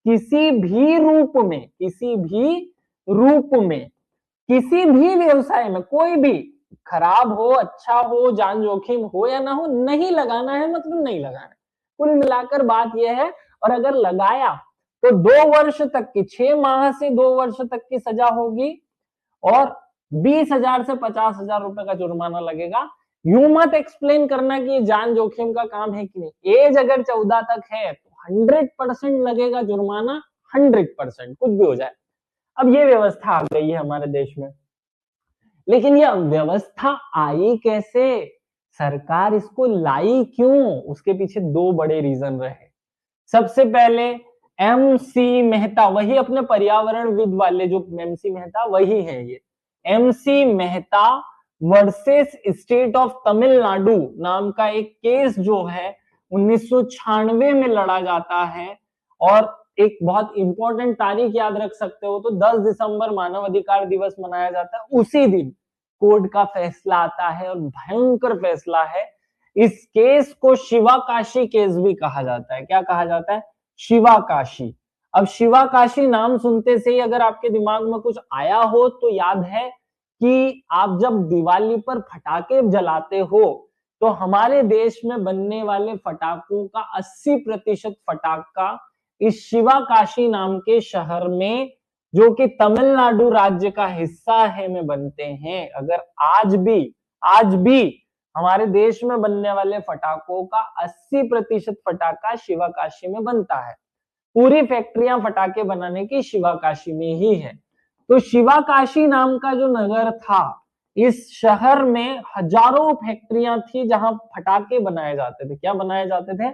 Speaker 1: किसी भी रूप में, किसी भी रूप में, किसी भी व्यवसाय में, कोई भी, खराब हो, अच्छा हो, जान जोखिम हो या ना हो, नहीं लगाना है, मतलब नहीं लगाना। कुल मिलाकर बात यह है। और अगर लगाया तो 2 वर्ष तक की, 6 माह से 2 वर्ष तक की सजा होगी और 20,000 से 50,000 रुपए का जुर्माना लगेगा। यूं मत एक्सप्लेन करना कि ये जान जोखिम का काम है कि नहीं। एज अगर 14 तक है तो 100% लगेगा जुर्माना, 100%, कुछ भी हो जाए। अब ये व्यवस्था आ गई है हमारे देश में, लेकिन ये व्यवस्था आई कैसे, सरकार इसको लाई क्यों, उसके पीछे 2 बड़े रीजन रहे। सबसे पहले MC मेहता, वही अपने पर्यावरणविद वाले जो MC मेहता, वही है ये MC Mehta versus state of Tamil Nadu नाम का एक केस जो है 1996 में लड़ा जाता है। और एक बहुत इंपॉर्टेंट तारीख याद रख सकते हो तो 10 दिसंबर मानव अधिकार दिवस मनाया जाता है। उसी दिन कोर्ट का फैसला आता है और भयंकर फैसला है। इस केस को शिवा काशी केस भी कहा जाता है। क्या कहा जाता है? शिवा काशी। अब शिवा काशी नाम सुनते से ही अगर आपके दिमाग में कुछ आया हो तो याद है कि आप जब दिवाली पर पटाखे जलाते हो तो हमारे देश में बनने वाले पटाखों का 80% पटाखा इस शिवा काशी नाम के शहर में, जो कि तमिलनाडु राज्य का हिस्सा है, में बनते हैं। अगर आज भी हमारे देश में बनने वाले पटाखों का 80% पटाखा शिवा काशी में बनता है। पूरी फैक्ट्रियां पटाखे बनाने की शिवा काशी में ही है। तो शिवा काशी नाम का जो नगर था, इस शहर में हजारों फैक्ट्रियां थी जहां पटाखे बनाए जाते थे। क्या बनाए जाते थे?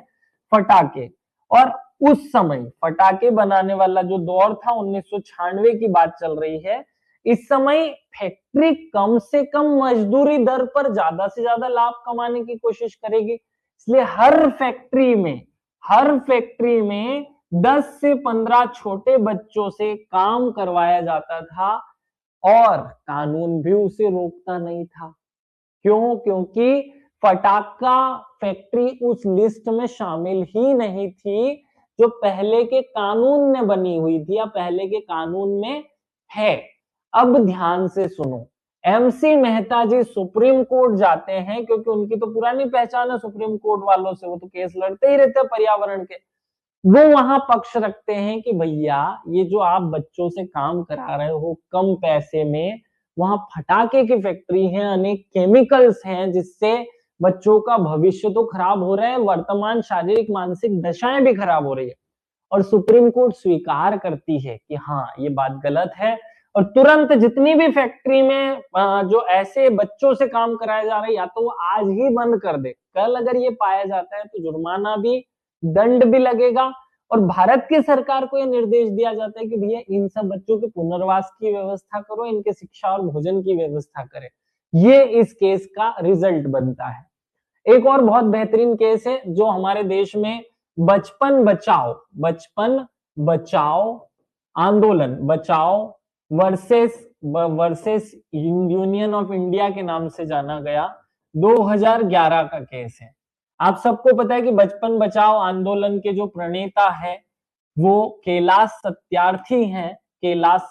Speaker 1: पटाखे। और उस समय पटाखे बनाने वाला जो दौर था, 1996 की बात चल रही है, इस समय फैक्ट्री कम से कम मजदूरी दर पर ज्यादा से ज्यादा लाभ कमाने की कोशिश करेगी, इसलिए हर फैक्ट्री में 10 से 15 छोटे बच्चों से काम करवाया जाता था और कानून भी उसे रोकता नहीं था। क्यों? क्योंकि पटाखा फैक्ट्री उस लिस्ट में शामिल ही नहीं थी जो पहले के कानून में बनी हुई थी या पहले के कानून में है। अब ध्यान से सुनो, MC मेहता जी सुप्रीम कोर्ट जाते हैं, क्योंकि उनकी तो पुरानी पहचान है सुप्रीम कोर्ट वालों से, वो तो केस लड़ते ही रहते हैं पर्यावरण के। वो वहां पक्ष रखते हैं कि भैया ये जो आप बच्चों से काम करा रहे हो कम पैसे में, वहां पटाखे की फैक्ट्री है, अनेक केमिकल्स हैं जिससे बच्चों का भविष्य तो खराब हो रहा है, वर्तमान शारीरिक मानसिक दशाएं भी खराब हो रही है। और सुप्रीम कोर्ट स्वीकार करती है कि हाँ ये बात गलत है, और तुरंत जितनी भी फैक्ट्री में जो ऐसे बच्चों से काम कराया जा रहा है या तो वो आज ही बंद कर दे, कल अगर ये पाया जाता है तो जुर्माना भी, दंड भी लगेगा। और भारत की सरकार को यह निर्देश दिया जाता है कि भैया इन सब बच्चों के पुनर्वास की व्यवस्था करो, इनके शिक्षा और भोजन की व्यवस्था करे। ये इस केस का रिजल्ट बनता है। एक और बहुत बेहतरीन केस है जो हमारे देश में बचपन बचाओ आंदोलन, बचाओ वर्सेस यूनियन ऑफ इंडिया के नाम से जाना गया, 2011 का केस है। आप सबको पता है कि बचपन बचाओ आंदोलन के जो प्रणेता है वो कैलाश सत्यार्थी हैं, कैलाश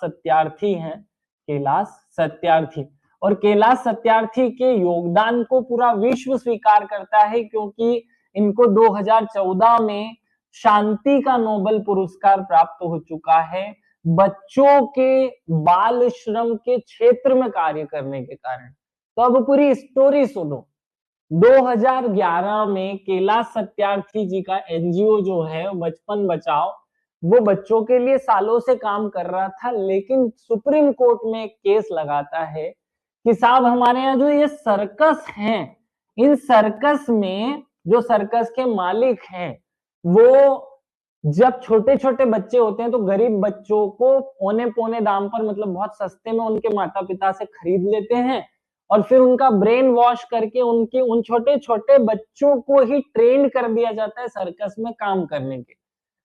Speaker 1: सत्यार्थी। और कैलाश सत्यार्थी के योगदान को पूरा विश्व स्वीकार करता है, क्योंकि इनको 2014 में शांति का नोबेल पुरस्कार प्राप्त हो चुका है बच्चों के बाल श्रम के क्षेत्र में कार्य करने के कारण। तो अब पूरी स्टोरी सुनो। 2011 में कैलाश सत्यार्थी जी का एनजीओ जो है बचपन बचाओ, वो बच्चों के लिए सालों से काम कर रहा था, लेकिन सुप्रीम कोर्ट में एक केस लगाता है कि साहब हमारे यहाँ जो ये सर्कस हैं, इन सर्कस में जो सर्कस के मालिक हैं वो जब छोटे छोटे बच्चे होते हैं तो गरीब बच्चों को पौने पौने दाम पर, मतलब बहुत सस्ते में उनके माता पिता से खरीद लेते हैं, और फिर उनका ब्रेन वॉश करके उनके उन छोटे छोटे बच्चों को ही ट्रेन कर दिया जाता है सर्कस में काम करने के।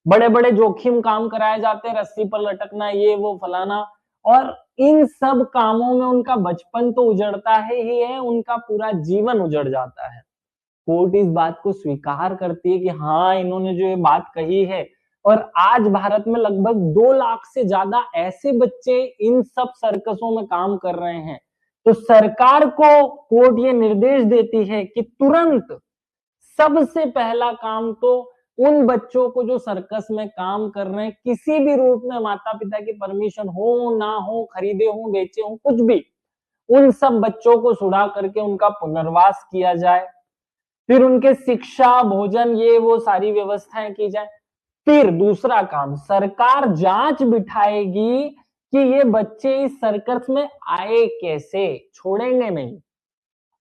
Speaker 1: बड़े बड़े जोखिम काम कराए जाते हैं, रस्सी पर लटकना, ये वो फलाना, और इन सब कामों में उनका बचपन तो उजड़ता ही है, उनका पूरा जीवन उजड़ जाता है। कोर्ट इस बात को स्वीकार करती है कि हाँ इन्होंने जो ये बात कही है, और आज भारत में लगभग 2 लाख से ज्यादा ऐसे बच्चे इन सब सर्कसों में काम कर रहे हैं। तो सरकार को कोर्ट ये निर्देश देती है कि तुरंत सबसे पहला काम तो उन बच्चों को जो सर्कस में काम कर रहे हैं, किसी भी रूप में माता पिता की परमिशन हो ना हो, खरीदे हो बेचे हो कुछ भी, उन सब बच्चों को छुड़ा करके उनका पुनर्वास किया जाए, फिर उनके शिक्षा भोजन ये वो सारी व्यवस्थाएं की जाए। फिर दूसरा काम, सरकार जांच बिठाएगी कि ये बच्चे इस सर्कस में आए कैसे, छोड़ेंगे नहीं,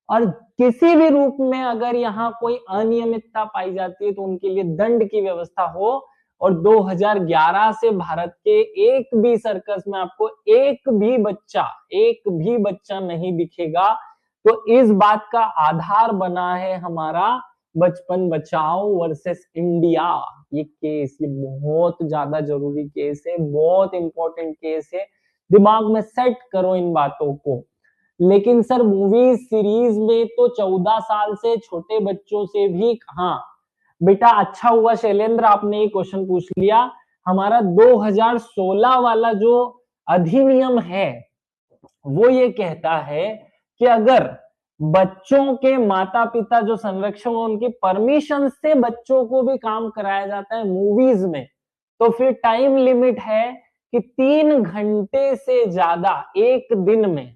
Speaker 1: और किसी भी रूप में अगर यहाँ कोई अनियमितता पाई जाती है तो उनके लिए दंड की व्यवस्था हो। और 2011 से भारत के एक भी सर्कस में आपको एक भी बच्चा नहीं दिखेगा। तो इस बात का आधार बना है हमारा बचपन बचाओ वर्सेस इंडिया ये केस। ये बहुत ज्यादा जरूरी केस है, बहुत इंपॉर्टेंट केस है, दिमाग में सेट करो इन बातों को। लेकिन सर मूवी सीरीज में तो 14 साल से छोटे बच्चों से भी, हाँ बेटा अच्छा हुआ शैलेंद्र आपने ये क्वेश्चन पूछ लिया। हमारा 2016 वाला जो अधिनियम है वो ये कहता है कि अगर बच्चों के माता पिता जो संरक्षक उनकी परमिशन से बच्चों को भी काम कराया जाता है मूवीज में, तो फिर टाइम लिमिट है कि 3 घंटे से ज्यादा एक दिन में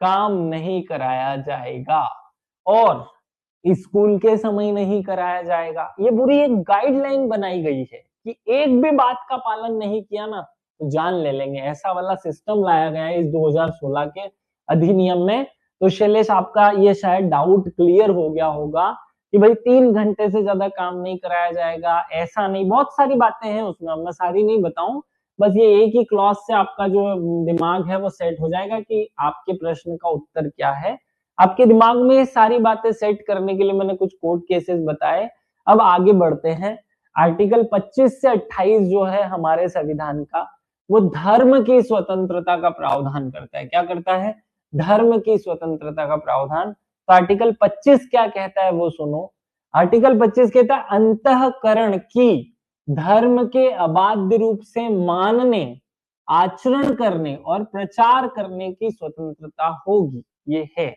Speaker 1: काम नहीं कराया जाएगा, और स्कूल के समय नहीं कराया जाएगा। ये पूरी एक गाइडलाइन बनाई गई है कि एक भी बात का पालन नहीं किया ना तो जान ले लेंगे, ऐसा वाला सिस्टम लाया गया है इस 2016 के अधिनियम में। तो शैलेश आपका ये शायद डाउट क्लियर हो गया होगा कि भाई 3 घंटे से ज्यादा काम नहीं कराया जाएगा, ऐसा नहीं, बहुत सारी बातें हैं उसमें, मैं सारी नहीं बताऊं, बस ये एक ही क्लॉज से आपका जो दिमाग है वो सेट हो जाएगा कि आपके प्रश्न का उत्तर क्या है। आपके दिमाग में सारी बातें सेट करने के लिए मैंने कुछ कोर्ट केसेस बताए। अब आगे बढ़ते हैं। आर्टिकल 25 से 28 जो है हमारे संविधान का, वो धर्म की स्वतंत्रता का प्रावधान करता है। क्या करता है? धर्म की स्वतंत्रता का प्रावधान। तो आर्टिकल 25 क्या कहता है वो सुनो। आर्टिकल 25 कहता है अंतःकरण की धर्म के अबाध्य रूप से मानने, आचरण करने और प्रचार करने की स्वतंत्रता होगी, ये है।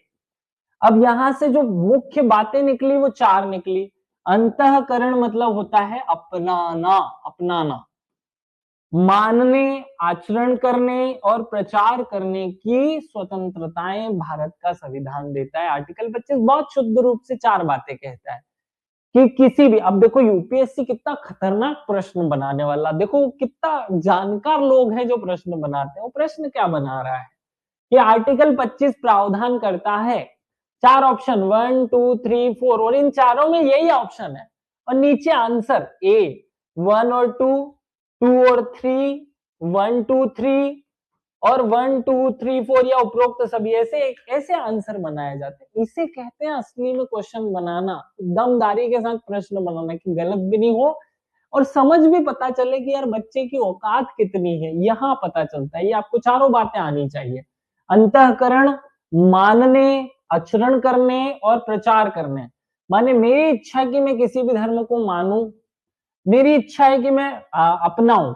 Speaker 1: अब यहां से जो मुख्य बातें निकली वो 4 निकली। अंतःकरण मतलब होता है अपनाना, मानने, आचरण करने और प्रचार करने की स्वतंत्रताएं भारत का संविधान देता है। आर्टिकल 25 बहुत शुद्ध रूप से 4 बातें कहता है। कि किसी भी, अब देखो यूपीएससी कितना खतरनाक प्रश्न बनाने वाला, देखो कितना जानकार लोग हैं जो प्रश्न बनाते हैं। वो प्रश्न क्या बना रहा है कि आर्टिकल 25 प्रावधान करता है, चार ऑप्शन 1 2 3 4 और इन चारों में यही ऑप्शन है, और नीचे आंसर ए 1 और 2, 2 और 3, 1 2 3 और 1 2 3 4 या उपरोक्त सभी, ऐसे ऐसे आंसर बनाए जाते हैं। इसे कहते हैं असली में क्वेश्चन बनाना, दमदारी के साथ प्रश्न बनाना कि गलत भी नहीं हो और समझ भी पता चले कि यार बच्चे की औकात कितनी है, यहाँ पता चलता है। ये आपको चारों बातें आनी चाहिए, अंतःकरण, मानने, आचरण करने और प्रचार करने। माने मेरी इच्छा कि मैं किसी भी धर्म को मानूं, मेरी इच्छा है कि मैं अपनाऊं,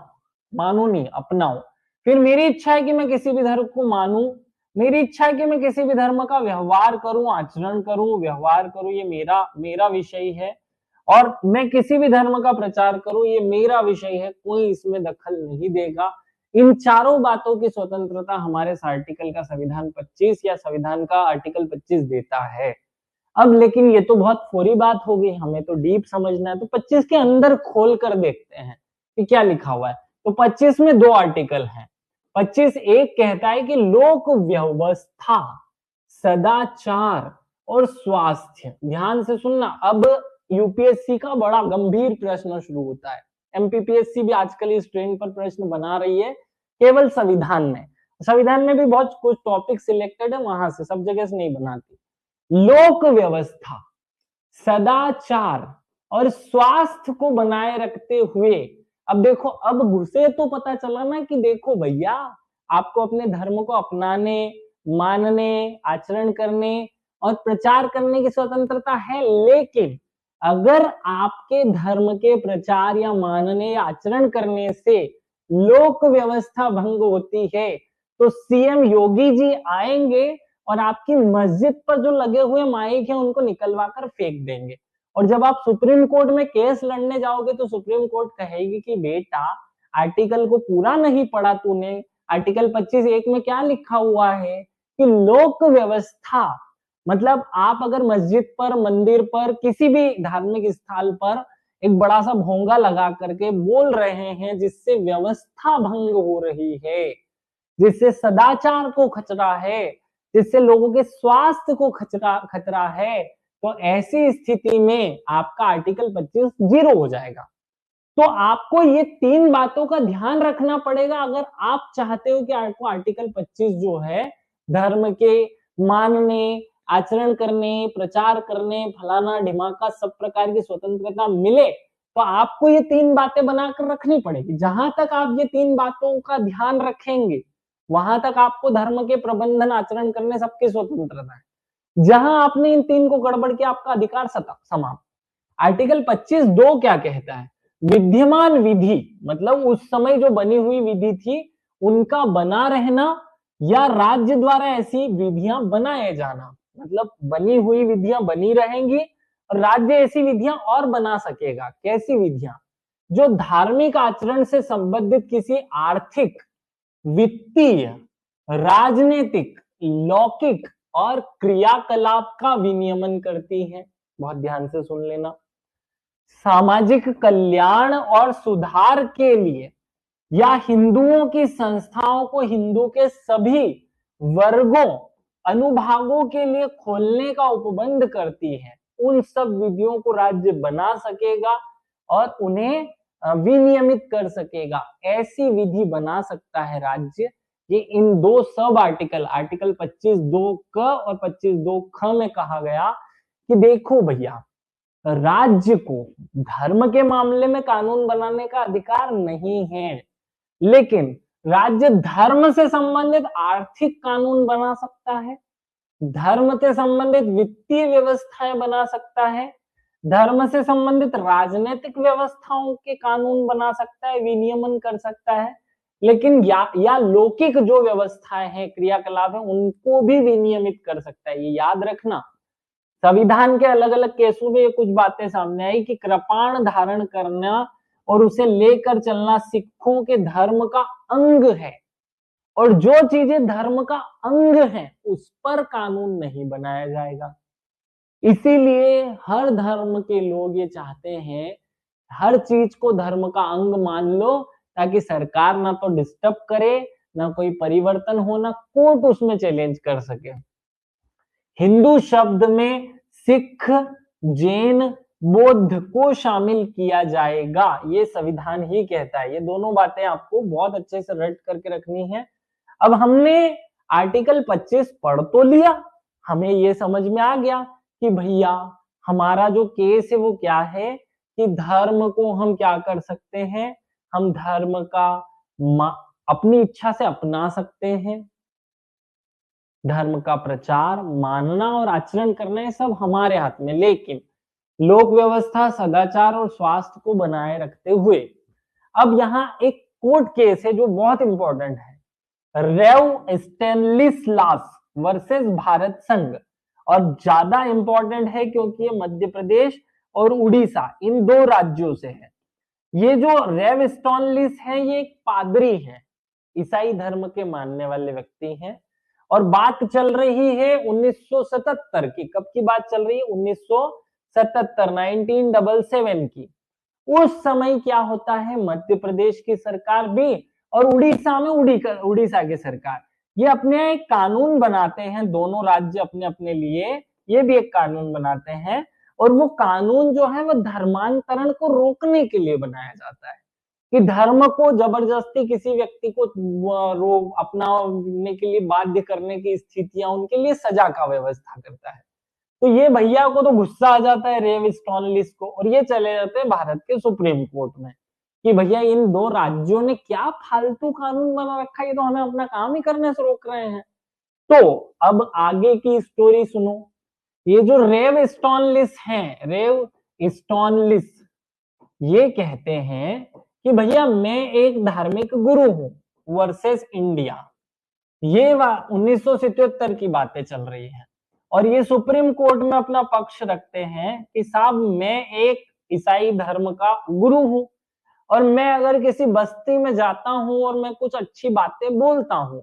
Speaker 1: मानू नहीं अपनाऊं, फिर मेरी इच्छा है कि मैं किसी भी धर्म को मानूं, मेरी इच्छा है कि मैं किसी भी धर्म का व्यवहार करूं, आचरण करूं, व्यवहार करूं, ये मेरा मेरा विषय है, और मैं किसी भी धर्म का प्रचार करूं, ये मेरा विषय है, कोई इसमें दखल नहीं देगा। इन चारों बातों की स्वतंत्रता हमारे आर्टिकल का संविधान 25 या संविधान का आर्टिकल 25 देता है। अब लेकिन ये तो बहुत फोरी बात हो गई, हमें तो डीप समझना है, तो 25 के अंदर खोल कर देखते हैं कि क्या लिखा हुआ है। तो 25 में दो आर्टिकल हैं। 25 एक कहता है कि लोक व्यवस्था, सदाचार और स्वास्थ्य। ध्यान से सुनना, अब यूपीएससी का बड़ा गंभीर प्रश्न शुरू होता है। एमपीपीएससी भी आजकल इस ट्रेंड पर प्रश्न बना रही है, केवल संविधान में, संविधान में भी बहुत कुछ टॉपिक सिलेक्टेड है, वहां से सब जगह से नहीं बनाती। लोक व्यवस्था, सदाचार और स्वास्थ्य को बनाए रखते हुए, अब देखो, अब घुसे तो पता चला ना कि देखो भैया, आपको अपने धर्म को अपनाने, मानने, आचरण करने और प्रचार करने की स्वतंत्रता है, लेकिन अगर आपके धर्म के प्रचार या मानने या आचरण करने से लोक व्यवस्था भंग होती है, तो सीएम योगी जी आएंगे और आपकी मस्जिद पर जो लगे हुए माइक है उनको निकलवा कर फेंक देंगे। और जब आप सुप्रीम कोर्ट में केस लड़ने जाओगे तो सुप्रीम कोर्ट कहेगी कि बेटा, आर्टिकल को पूरा नहीं पढ़ा तूने, आर्टिकल 25(1) में क्या लिखा हुआ है कि लोक व्यवस्था, मतलब आप अगर मस्जिद पर, मंदिर पर, किसी भी धार्मिक स्थल पर एक बड़ा सा भोंगा लगा करके बोल रहे हैं जिससे व्यवस्था भंग हो रही है, जिससे सदाचार को खतरा है, जिससे लोगों के स्वास्थ्य को खतरा है, तो ऐसी स्थिति में आपका आर्टिकल 25 जीरो हो जाएगा। तो आपको ये तीन बातों का ध्यान रखना पड़ेगा अगर आप चाहते हो कि आपको आर्टिकल 25 जो है धर्म के मानने, आचरण करने, प्रचार करने, फलाना ढिमाका सब प्रकार की स्वतंत्रता मिले, तो आपको ये तीन बातें बनाकर रखनी पड़ेगी। जहां तक आप ये तीन बातों का ध्यान रखेंगे, वहां तक आपको धर्म के प्रबंधन, आचरण करने सबकी स्वतंत्रता है। जहां आपने इन तीन को गड़बड़ किया, आपका अधिकार समाप्त। आर्टिकल 25(2) क्या कहता है? विद्यमान विधि, मतलब उस समय जो बनी हुई विधि थी उनका बना रहना, या राज्य द्वारा ऐसी विधियां बनाए जाना, मतलब बनी हुई विधियां बनी रहेंगी और राज्य ऐसी विधियां और बना सकेगा। कैसी विधियां? जो धार्मिक आचरण से संबंधित किसी आर्थिक, वित्तीय, राजनीतिक, लौकिक और क्रियाकलाप का विनियमन करती है। बहुत ध्यान से सुन लेना। सामाजिक कल्याण और सुधार के लिए या हिंदुओं की संस्थाओं को हिंदू के सभी वर्गों, अनुभागों के लिए खोलने का उपबंध करती है। उन सब विधियों को राज्य बना सकेगा और उन्हें विनियमित कर सकेगा। ऐसी विधि बना सकता है राज्य। ये इन दो सब आर्टिकल, आर्टिकल 25(2) क और 25(2) ख में कहा गया कि देखो भैया, राज्य को धर्म के मामले में कानून बनाने का अधिकार नहीं है, लेकिन राज्य धर्म से संबंधित आर्थिक कानून बना सकता है, धर्म से संबंधित वित्तीय व्यवस्थाएं बना सकता है, धर्म से संबंधित राजनीतिक व्यवस्थाओं के कानून बना सकता है, विनियमन कर सकता है, लेकिन या लौकिक जो व्यवस्थाएं हैं, क्रियाकलाप है, उनको भी विनियमित कर सकता है। ये याद रखना। संविधान के अलग अलग केसों में ये कुछ बातें सामने आई कि कृपाण धारण करना और उसे लेकर चलना सिखों के धर्म का अंग है, और जो चीजें धर्म का अंग है उस पर कानून नहीं बनाया जाएगा। इसीलिए हर धर्म के लोग ये चाहते हैं, हर चीज को धर्म का अंग मान लो, ताकि सरकार ना तो डिस्टर्ब करे, ना कोई परिवर्तन हो, ना कोर्ट उसमें चैलेंज कर सके। हिंदू शब्द में सिख, जैन, बौद्ध को शामिल किया जाएगा, ये संविधान ही कहता है। ये दोनों बातें आपको बहुत अच्छे से रट करके रखनी है। अब हमने आर्टिकल 25 पढ़ तो लिया, हमें ये समझ में आ गया कि भैया हमारा जो केस है वो क्या है, कि धर्म को हम क्या कर सकते हैं, हम धर्म का अपनी इच्छा से अपना सकते हैं। धर्म का प्रचार, मानना और आचरण करना ये सब हमारे हाथ में, लेकिन लोक व्यवस्था, सदाचार और स्वास्थ्य को बनाए रखते हुए। अब यहाँ एक कोर्ट केस है जो बहुत इंपॉर्टेंट है, रेव स्टेनलिस वर्सेस भारत संघ। और ज्यादा इंपॉर्टेंट है क्योंकि ये मध्य प्रदेश और उड़ीसा इन दो राज्यों से है। ये जो रेव स्टेनलिस है ये एक पादरी है, ईसाई धर्म के मानने वाले व्यक्ति हैं। और बात चल रही है 1977 की। कब की बात चल रही है? 1977, 1977 की। उस समय क्या होता है, मध्य प्रदेश की सरकार भी और उड़ीसा में उड़ीसा की सरकार, ये अपने एक कानून बनाते हैं, दोनों राज्य अपने अपने लिए ये भी एक कानून बनाते हैं। और वो कानून जो है वो धर्मांतरण को रोकने के लिए बनाया जाता है, कि धर्म को जबरदस्ती किसी व्यक्ति को अपनाने के लिए बाध्य करने की स्थितियां, उनके लिए सजा का व्यवस्था करता है। तो ये भैया को तो गुस्सा आ जाता है रेव स्टेनलिस को, और ये चले जाते हैं भारत के सुप्रीम कोर्ट में, कि भैया इन दो राज्यों ने क्या फालतू कानून बना रखा है, ये तो हमें अपना काम ही करने से रोक रहे हैं। तो अब आगे की स्टोरी सुनो। ये जो रेव स्टेनलिस हैं, रेव स्टेनलिस ये कहते हैं कि भैया मैं एक धार्मिक गुरु हूं वर्सेस इंडिया। ये 1977 की बातें चल रही है, और ये सुप्रीम कोर्ट में अपना पक्ष रखते हैं कि साहब मैं एक ईसाई धर्म का गुरु हूं, और मैं अगर किसी बस्ती में जाता हूं और मैं कुछ अच्छी बातें बोलता हूं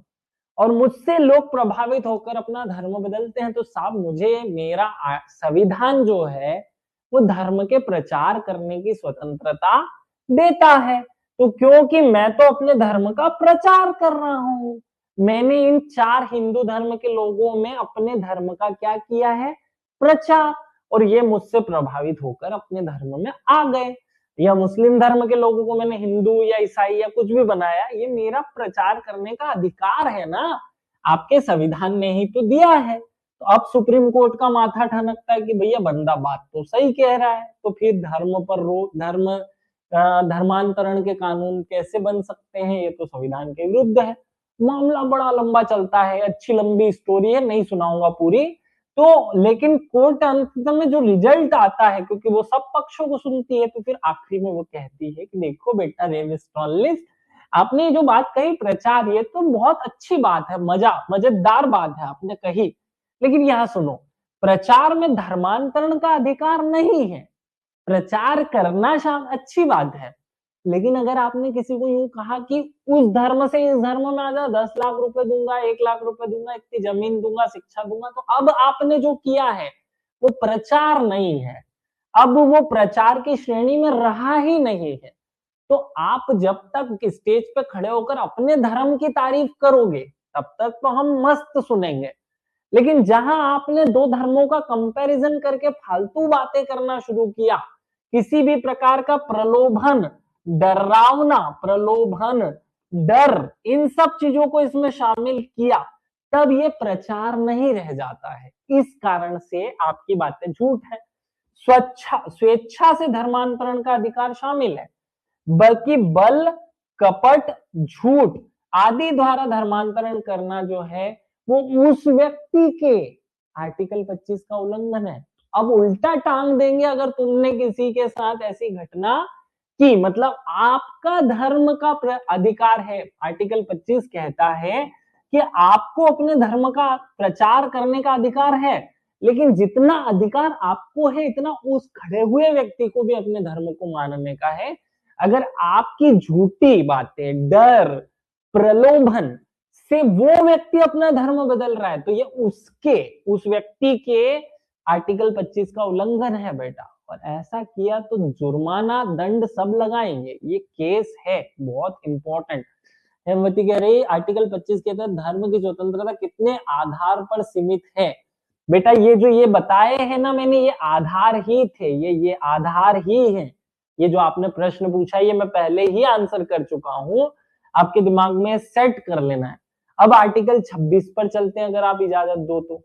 Speaker 1: और मुझसे लोग प्रभावित होकर अपना धर्म बदलते हैं, तो साहब मुझे मेरा संविधान जो है वो धर्म के प्रचार करने की स्वतंत्रता देता है। तो क्योंकि मैं तो अपने धर्म का प्रचार कर रहा हूं, मैंने इन 4 हिंदू धर्म के लोगों में अपने धर्म का क्या किया है, प्रचार, और ये मुझसे प्रभावित होकर अपने धर्म में आ गए। या मुस्लिम धर्म के लोगों को मैंने हिंदू या ईसाई या कुछ भी बनाया, ये मेरा प्रचार करने का अधिकार है ना, आपके संविधान ने ही तो दिया है। तो अब सुप्रीम कोर्ट का माथा ठनकता है कि भैया बंदा बात तो सही कह रहा है, तो फिर धर्म पर धर्मांतरण के कानून कैसे बन सकते हैं, ये तो संविधान के विरुद्ध है। मामला बड़ा लंबा चलता है, अच्छी लंबी स्टोरी है, नहीं सुनाऊंगा पूरी। तो लेकिन कोर्ट अंत में जो रिजल्ट आता है, क्योंकि वो सब पक्षों को सुनती है, तो फिर आखिरी में वो कहती है कि देखो बेटा रेव स्टेनलिस, आपने जो बात कही प्रचार, ये तो बहुत अच्छी बात है, मजेदार बात है आपने कही, लेकिन यहाँ सुनो, प्रचार में धर्मांतरण का अधिकार नहीं है। प्रचार करना शायद अच्छी बात है, लेकिन अगर आपने किसी को यूं कहा कि उस धर्म से इस धर्म में आ जा, 10 लाख रुपए दूंगा, 1 लाख रुपए दूंगा, इतनी जमीन दूंगा, शिक्षा दूंगा, तो अब आपने जो किया है वो प्रचार नहीं है, अब वो प्रचार की श्रेणी में रहा ही नहीं है। तो आप जब तक स्टेज पे खड़े होकर अपने धर्म की तारीफ करोगे तब तक तो हम मस्त सुनेंगे, लेकिन जहां आपने दो धर्मों का कंपैरिजन करके फालतू बातें करना शुरू किया, किसी भी प्रकार का प्रलोभन, डरावना प्रलोभन, डर, इन सब चीजों को इसमें शामिल किया, तब ये प्रचार नहीं रह जाता है। इस कारण से आपकी बातें झूठ है। स्वेच्छा से धर्मांतरण का अधिकार शामिल है, बल्कि बल, कपट, झूठ आदि द्वारा धर्मांतरण करना जो है वो उस व्यक्ति के आर्टिकल 25 का उल्लंघन है। अब उल्टा टांग देंगे अगर तुमने किसी के साथ ऐसी घटना की, मतलब आपका धर्म का अधिकार है। आर्टिकल 25 कहता है कि आपको अपने धर्म का प्रचार करने का अधिकार है, लेकिन जितना अधिकार आपको है इतना उस खड़े हुए व्यक्ति को भी अपने धर्म को मानने का है। अगर आपकी झूठी बातें, डर, प्रलोभन से वो व्यक्ति अपना धर्म बदल रहा है, तो ये उस व्यक्ति के आर्टिकल 25 का उल्लंघन है बेटा, और ऐसा किया तो जुर्माना दंड सब लगाएंगे। ये केस है बहुत इंपॉर्टेंट। हेमवती कह रही आर्टिकल 25 के तहत धर्म की स्वतंत्रता कितने आधार पर सीमित है। बेटा ये जो ये बताए हैं ना मैंने, ये आधार ही थे, ये आधार ही है। ये जो आपने प्रश्न पूछा ये मैं पहले ही आंसर कर चुका हूं, आपके दिमाग में सेट कर लेना है। अब आर्टिकल 26 पर चलते हैं अगर आप इजाजत दो तो।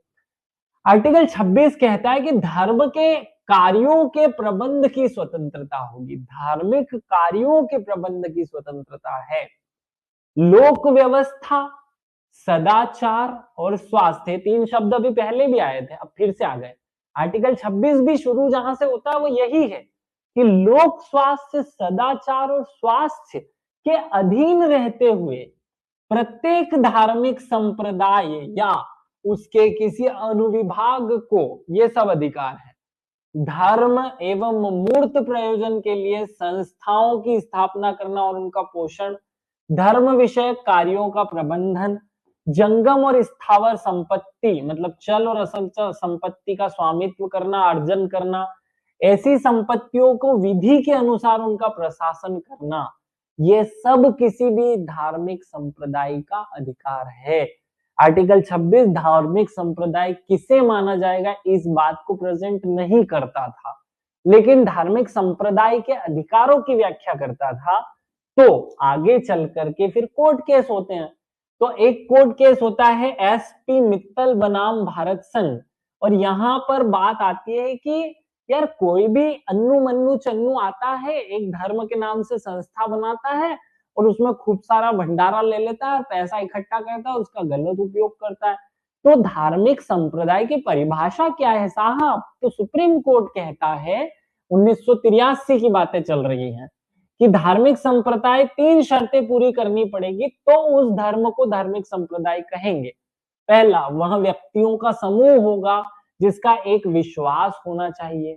Speaker 1: आर्टिकल 26 कहता है कि धर्म के कार्यों के प्रबंध की स्वतंत्रता होगी। धार्मिक कार्यों के प्रबंध की स्वतंत्रता है। लोक व्यवस्था, सदाचार और स्वास्थ्य, तीन शब्द अभी पहले भी आए थे, अब फिर से आ गए। आर्टिकल 26 भी शुरू जहां से होता है वो यही है कि लोक स्वास्थ्य, सदाचार और स्वास्थ्य के अधीन रहते हुए प्रत्येक धार्मिक संप्रदाय या उसके किसी अनुविभाग को ये सब अधिकार है धर्म एवं मूर्त प्रयोजन के लिए संस्थाओं की स्थापना करना और उनका पोषण, धर्म विषयक कार्यों का प्रबंधन, जंगम और स्थावर संपत्ति मतलब चल और अचल संपत्ति का स्वामित्व करना, अर्जन करना, ऐसी संपत्तियों को विधि के अनुसार उनका प्रशासन करना, ये सब किसी भी धार्मिक संप्रदाय का अधिकार है। आर्टिकल 26 धार्मिक संप्रदाय किसे माना जाएगा इस बात को प्रेजेंट नहीं करता था, लेकिन धार्मिक संप्रदाय के अधिकारों की व्याख्या करता था। तो आगे चल करके फिर कोर्ट केस होते हैं। तो एक कोर्ट केस होता है एसपी मित्तल बनाम भारत संघ, और यहां पर बात आती है कि यार कोई भी अन्नू मन्नू चन्नू आता है, एक धर्म के नाम से संस्था बनाता है और उसमें खूब सारा भंडारा ले लेता है, पैसा इकट्ठा करता है, उसका गलत उपयोग करता है। तो धार्मिक संप्रदाय की परिभाषा क्या है साहब? तो सुप्रीम कोर्ट कहता है 1983 की बातें चल रही हैं कि धार्मिक संप्रदाय 3 शर्तें पूरी करनी पड़ेगी तो उस धर्म को धार्मिक संप्रदाय कहेंगे। पहला, वह व्यक्तियों का समूह होगा जिसका एक विश्वास होना चाहिए,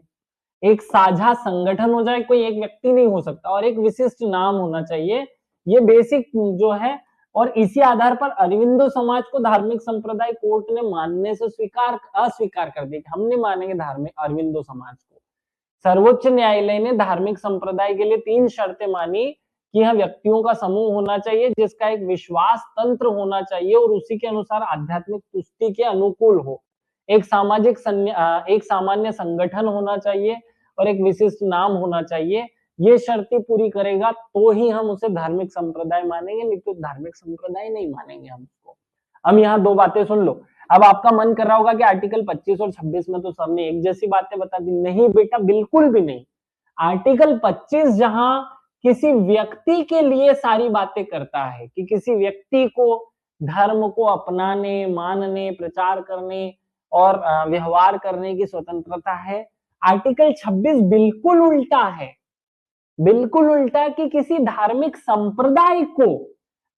Speaker 1: एक साझा संगठन हो जाए, कोई एक व्यक्ति नहीं हो सकता, और एक विशिष्ट नाम होना चाहिए। ये बेसिक जो है, और इसी आधार पर अरविंदो समाज को धार्मिक संप्रदाय कोर्ट ने मानने से अस्वीकार कर दिया कि हम नहीं मानेंगे धार्मिक अरविंदो समाज को। सर्वोच्च न्यायालय ने धार्मिक संप्रदाय के लिए 3 शर्तें मानी कि यह व्यक्तियों का समूह होना चाहिए जिसका एक विश्वास तंत्र होना चाहिए और उसी के अनुसार आध्यात्मिक तुष्टि के अनुकूल हो, एक सामान्य संगठन होना चाहिए और एक विशिष्ट नाम होना चाहिए। ये शर्तें पूरी करेगा तो ही हम उसे धार्मिक संप्रदाय मानेंगे, नहीं तो धार्मिक संप्रदाय नहीं मानेंगे हम उसको। अब यहाँ 2 बातें सुन लो। अब आपका मन कर रहा होगा कि आर्टिकल 25 और 26 में तो सबने एक जैसी बातें बता दी। नहीं बेटा, बिल्कुल भी नहीं। आर्टिकल 25 जहां किसी व्यक्ति के लिए सारी बातें करता है कि किसी व्यक्ति को धर्म को अपनाने, मानने, प्रचार करने और व्यवहार करने की स्वतंत्रता है, आर्टिकल 26 बिल्कुल उल्टा है। बिल्कुल उल्टा कि किसी धार्मिक संप्रदाय को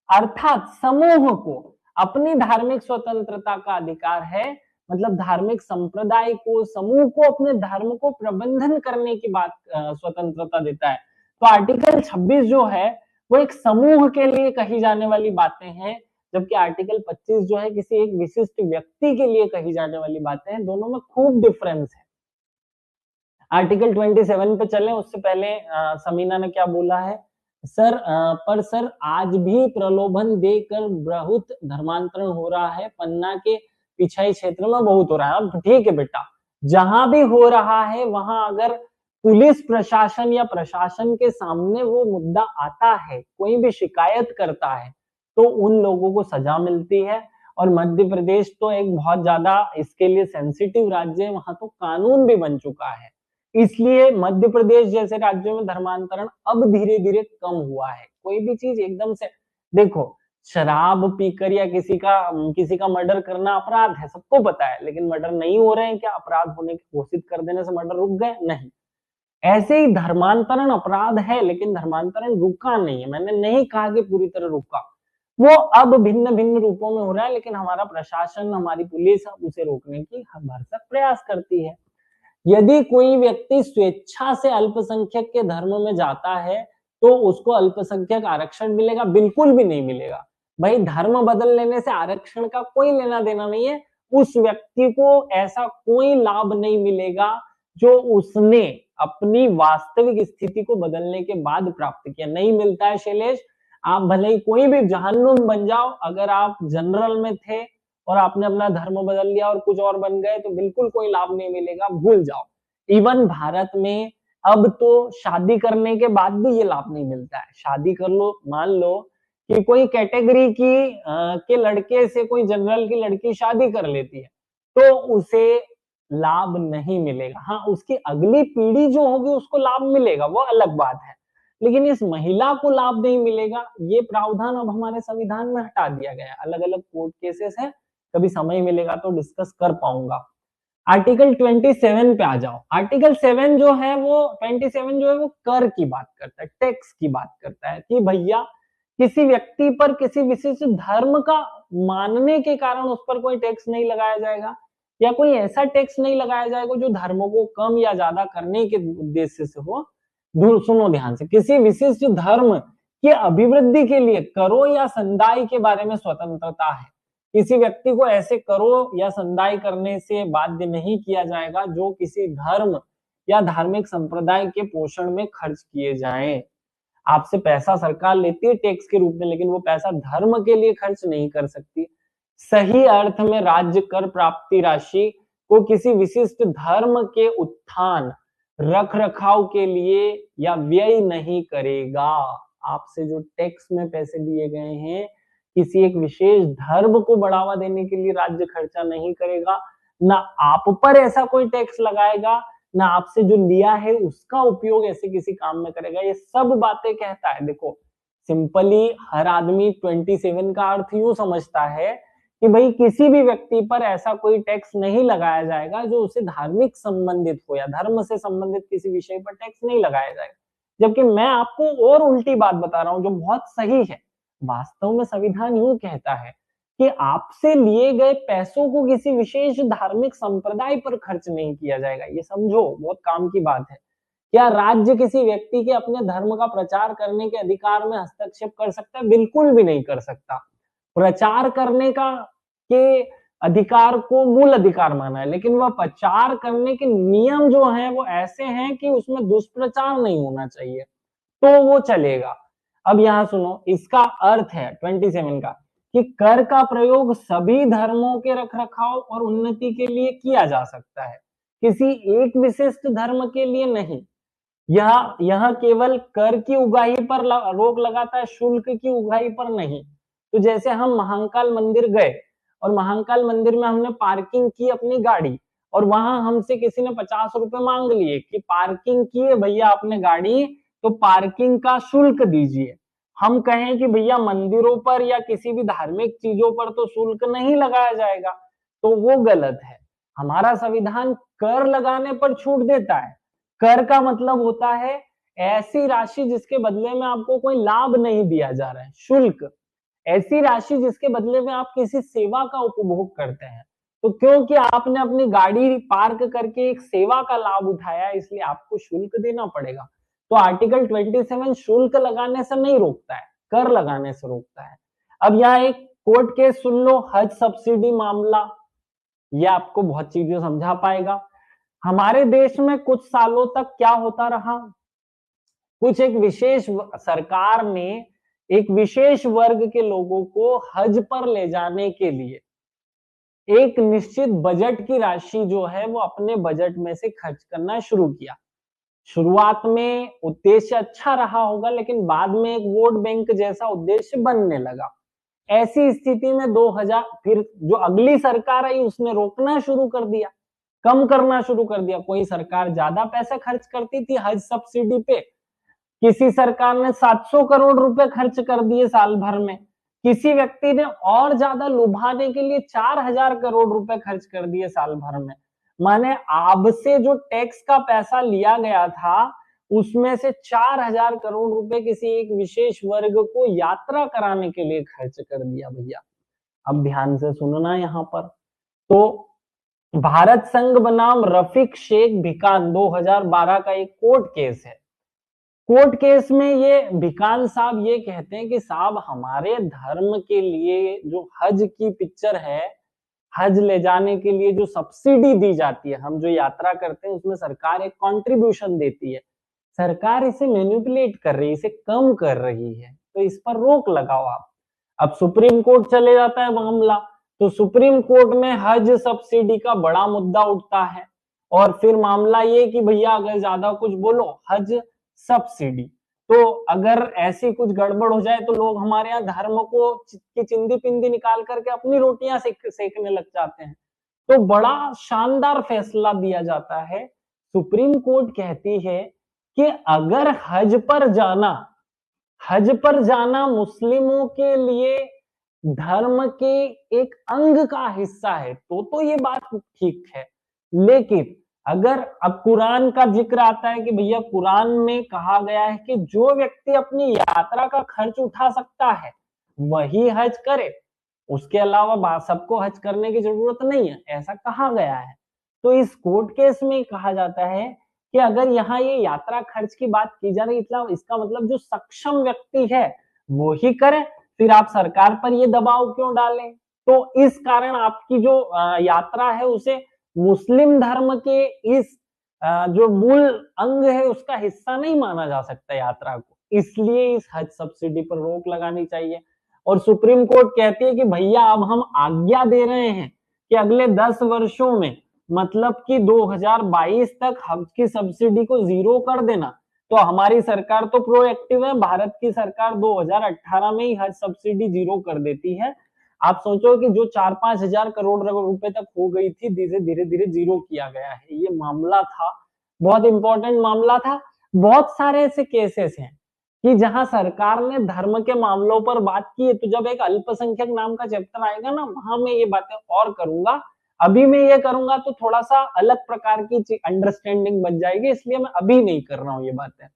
Speaker 1: अर्थात समूह को अपनी धार्मिक स्वतंत्रता का अधिकार है। मतलब धार्मिक संप्रदाय को, समूह को अपने धर्म को प्रबंधन करने की बात स्वतंत्रता देता है। तो आर्टिकल 26 जो है वो एक समूह के लिए कही जाने वाली बातें हैं, जबकि आर्टिकल 25 जो है किसी एक विशिष्ट व्यक्ति के लिए कही जाने वाली बातें हैं। दोनों में खूब डिफरेंस है। आर्टिकल 27 पे चलें उससे पहले समीना ने क्या बोला है? सर आज भी प्रलोभन देकर बहुत धर्मांतरण हो रहा है, पन्ना के पिछाई क्षेत्र में बहुत हो रहा है। अब ठीक है बेटा, जहां भी हो रहा है वहां अगर पुलिस प्रशासन या प्रशासन के सामने वो मुद्दा आता है, कोई भी शिकायत करता है, तो उन लोगों को सजा मिलती है। और मध्य प्रदेश तो एक बहुत ज्यादा इसके लिए सेंसिटिव राज्य है, वहां तो कानून भी बन चुका है। इसलिए मध्य प्रदेश जैसे राज्यों में धर्मांतरण अब धीरे धीरे कम हुआ है। कोई भी चीज एकदम से, देखो शराब पीकर या किसी का मर्डर करना अपराध है, सबको पता है, लेकिन मर्डर नहीं हो रहे हैं क्या? अपराध होने की घोषित कर देने से मर्डर रुक गए? नहीं। ऐसे ही धर्मांतरण अपराध है, लेकिन धर्मांतरण रुका नहीं है। मैंने नहीं कहा कि पूरी तरह रुका, वो अब भिन्न भिन्न रूपों में हो रहा है, लेकिन हमारा प्रशासन, हमारी पुलिस उसे रोकने की भरसक प्रयास करती है। यदि कोई व्यक्ति स्वेच्छा से अल्पसंख्यक के धर्म में जाता है तो उसको अल्पसंख्यक आरक्षण मिलेगा? बिल्कुल भी नहीं मिलेगा। भाई धर्म बदल लेने से आरक्षण का कोई लेना देना नहीं है, उस व्यक्ति को ऐसा कोई लाभ नहीं मिलेगा जो उसने अपनी वास्तविक स्थिति को बदलने के बाद प्राप्त किया। नहीं मिलता है शैलेश। आप भले ही कोई भी जहन्नुम बन जाओ, अगर आप जनरल में थे और आपने अपना धर्म बदल लिया और कुछ और बन गए तो बिल्कुल कोई लाभ नहीं मिलेगा, भूल जाओ। इवन भारत में अब तो शादी करने के बाद भी ये लाभ नहीं मिलता है। शादी कर लो, मान लो कि कोई कैटेगरी के लड़के से कोई जनरल की लड़की शादी कर लेती है तो उसे लाभ नहीं मिलेगा। हाँ, उसकी अगली पीढ़ी जो होगी उसको लाभ मिलेगा, वो अलग बात है, लेकिन इस महिला को लाभ नहीं मिलेगा। ये प्रावधान अब हमारे संविधान में हटा दिया गया है। अलग अलग कोर्ट केसेस है, कभी समय मिलेगा तो डिस्कस कर पाऊंगा। आर्टिकल 27 पे आ जाओ। आर्टिकल 7 जो है वो 27 जो है वो कर की बात करता है, टैक्स की बात करता है कि भैया किसी व्यक्ति पर किसी विशिष्ट धर्म का मानने के कारण उस पर कोई टैक्स नहीं लगाया जाएगा, या कोई ऐसा टैक्स नहीं लगाया जाएगा जो धर्मों को कम या ज्यादा करने के उद्देश्य से हो। सुनो ध्यान से, किसी विशिष्ट धर्म की अभिवृद्धि के लिए करों या संदाय के बारे में स्वतंत्रता है। किसी व्यक्ति को ऐसे करो या संदाय करने से बाध्य नहीं किया जाएगा जो किसी धर्म या धार्मिक संप्रदाय के पोषण में खर्च किए जाएं। आपसे पैसा सरकार लेती है टैक्स के रूप में, लेकिन वो पैसा धर्म के लिए खर्च नहीं कर सकती। सही अर्थ में राज्य कर प्राप्ति राशि को किसी विशिष्ट धर्म के उत्थान, रख रखाव के लिए या व्यय नहीं करेगा। आपसे जो टैक्स में पैसे दिए गए हैं किसी एक विशेष धर्म को बढ़ावा देने के लिए राज्य खर्चा नहीं करेगा। ना आप पर ऐसा कोई टैक्स लगाएगा, ना आपसे जो लिया है उसका उपयोग ऐसे किसी काम में करेगा। ये सब बातें कहता है। देखो सिंपली हर आदमी 27 का अर्थ यूं समझता है कि भाई किसी भी व्यक्ति पर ऐसा कोई टैक्स नहीं लगाया जाएगा जो उसे धार्मिक संबंधित हो, या धर्म से संबंधित किसी विषय पर टैक्स नहीं लगाया जाएगा। जबकि मैं आपको और उल्टी बात बता रहा हूं जो बहुत सही है। वास्तव में संविधान यूं कहता है कि आपसे लिए गए पैसों को किसी विशेष धार्मिक संप्रदाय पर खर्च नहीं किया जाएगा। ये समझो, बहुत काम की बात है। क्या राज्य किसी व्यक्ति के अपने धर्म का प्रचार करने के अधिकार में हस्तक्षेप कर सकता है? बिल्कुल भी नहीं कर सकता। प्रचार करने का के अधिकार को मूल अधिकार माना है, लेकिन वह प्रचार करने के नियम जो हैं वो ऐसे हैं कि उसमें दुष्प्रचार नहीं होना चाहिए, तो वो चलेगा। अब यहां सुनो, इसका अर्थ है 27 का कि कर का प्रयोग सभी धर्मों के रखरखाव और उन्नति के लिए किया जा सकता है, किसी एक विशिष्ट धर्म के लिए नहीं। यह केवल कर की उगाही पर रोक लगाता है, शुल्क की उगाही पर नहीं। तो जैसे हम महाकाल मंदिर गए और महाकाल मंदिर में हमने पार्किंग की अपनी गाड़ी, और वहां हमसे किसी ने 50 रुपए मांग लिए कि पार्किंग की है भैया आपने गाड़ी, तो पार्किंग का शुल्क दीजिए। हम कहें कि भैया मंदिरों पर या किसी भी धार्मिक चीजों पर तो शुल्क नहीं लगाया जाएगा, तो वो गलत है। हमारा संविधान कर लगाने पर छूट देता है। कर का मतलब होता है ऐसी राशि जिसके बदले में आपको कोई लाभ नहीं दिया जा रहा है। शुल्क ऐसी राशि जिसके बदले में आप किसी सेवा का उपभोग करते हैं। तो क्योंकि आपने अपनी गाड़ी पार्क करके एक सेवा का लाभ उठाया, इसलिए आपको शुल्क देना पड़ेगा। तो आर्टिकल 27 शुल्क लगाने से नहीं रोकता है, कर लगाने से रोकता है। अब यहाँ एक कोर्ट केस सुन लो, हज सब्सिडी मामला, ये आपको बहुत चीजें समझा पाएगा। हमारे देश में कुछ सालों तक क्या होता रहा, कुछ एक विशेष सरकार ने एक विशेष वर्ग के लोगों को हज पर ले जाने के लिए एक निश्चित बजट की राशि जो है वो अपने बजट में से खर्च करना शुरू किया। शुरुआत में उद्देश्य अच्छा रहा होगा, लेकिन बाद में एक वोट बैंक जैसा उद्देश्य बनने लगा। ऐसी स्थिति में 2000 फिर जो अगली सरकार आई उसने रोकना शुरू कर दिया, कम करना शुरू कर दिया। कोई सरकार ज्यादा पैसा खर्च करती थी हज सब्सिडी पे, किसी सरकार ने 700 करोड़ रुपए खर्च कर दिए साल भर में, किसी व्यक्ति ने और ज्यादा लुभाने के लिए 4000 करोड़ रुपए खर्च कर दिए साल भर में। माने आपसे जो टैक्स का पैसा लिया गया था उसमें से 4000 करोड़ रुपए किसी एक विशेष वर्ग को यात्रा कराने के लिए खर्च कर दिया भैया। अब ध्यान से सुनना यहाँ पर। तो भारत संघ बनाम रफीक शेख भिकान 2012 का एक कोर्ट केस है। कोर्ट केस में ये भिकान साहब ये कहते हैं कि साहब हमारे धर्म के लिए जो हज की पिक्चर है हज ले जाने के लिए जो सब्सिडी दी जाती है, हम जो यात्रा करते हैं उसमें सरकार एक कंट्रीब्यूशन देती है, सरकार इसे मैनिपुलेट कर रही है, इसे कम कर रही है, तो इस पर रोक लगाओ आप। अब सुप्रीम कोर्ट चले जाता है मामला, तो सुप्रीम कोर्ट में हज सब्सिडी का बड़ा मुद्दा उठता है और फिर मामला ये कि भैया अगर ज्यादा कुछ बोलो हज सब्सिडी, तो अगर ऐसी कुछ गड़बड़ हो जाए तो लोग हमारे यहाँ धर्म को की चिंदी पिंदी निकाल करके अपनी रोटियां सेकने लग जाते हैं। तो बड़ा शानदार फैसला दिया जाता है। सुप्रीम कोर्ट कहती है कि अगर हज पर जाना मुस्लिमों के लिए धर्म के एक अंग का हिस्सा है तो ये बात ठीक है, लेकिन अगर अब कुरान का जिक्र आता है कि भैया कुरान में कहा गया है कि जो व्यक्ति अपनी यात्रा का खर्च उठा सकता है वही हज करे, उसके अलावा सबको हज करने की जरूरत नहीं है, ऐसा कहा गया है। तो इस कोर्ट केस में कहा जाता है कि अगर यहाँ ये यात्रा खर्च की बात की जा रही है, इसका मतलब जो सक्षम व्यक्ति है वो ही करे, फिर आप सरकार पर ये दबाव क्यों डालें? तो इस कारण आपकी जो यात्रा है उसे मुस्लिम धर्म के इस जो मूल अंग है उसका हिस्सा नहीं माना जा सकता यात्रा को, इसलिए इस हज सब्सिडी पर रोक लगानी चाहिए। और सुप्रीम कोर्ट कहती है कि भैया अब हम आज्ञा दे रहे हैं कि अगले 10 वर्षों में मतलब कि 2022 तक हज की सब्सिडी को जीरो कर देना। तो हमारी सरकार तो प्रोएक्टिव है, भारत की सरकार 2018 में ही हज सब्सिडी जीरो कर देती है। आप सोचो कि जो 4-5 हजार करोड़ रुपए तक हो गई थी, धीरे धीरे जीरो किया गया है। ये मामला था, बहुत इंपॉर्टेंट मामला था। बहुत सारे ऐसे केसेस हैं कि जहां सरकार ने धर्म के मामलों पर बात की है, तो जब एक अल्पसंख्यक नाम का चैप्टर आएगा ना, वहां मैं ये बातें और करूंगा। अभी मैं ये करूंगा तो थोड़ा सा अलग प्रकार की अंडरस्टैंडिंग बन जाएगी, इसलिए मैं अभी नहीं कर रहा हूं ये बातें।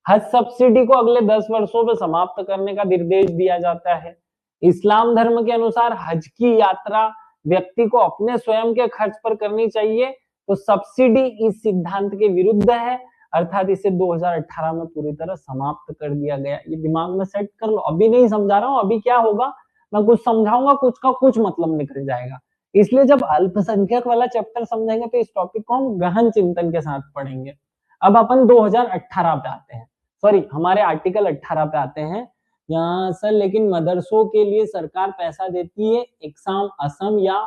Speaker 1: हज सब्सिडी को अगले 10 वर्षों में समाप्त करने का निर्देश दिया जाता है। इस्लाम धर्म के अनुसार हज की यात्रा व्यक्ति को अपने स्वयं के खर्च पर करनी चाहिए, तो सब्सिडी इस सिद्धांत के विरुद्ध है, अर्थात इसे 2018 में पूरी तरह समाप्त कर दिया गया। ये दिमाग में सेट कर लो, अभी नहीं समझा रहा हूं, अभी क्या होगा मैं कुछ समझाऊंगा, कुछ का कुछ मतलब निकल जाएगा। इसलिए जब अल्पसंख्यक वाला चैप्टर समझेंगे तो इस टॉपिक को हम गहन चिंतन के साथ पढ़ेंगे। अब अपन 2018 पे आते हैं, सॉरी हमारे आर्टिकल 18 पे आते हैं यहाँ सर। लेकिन मदरसों के लिए सरकार पैसा देती है, एग्जाम असम या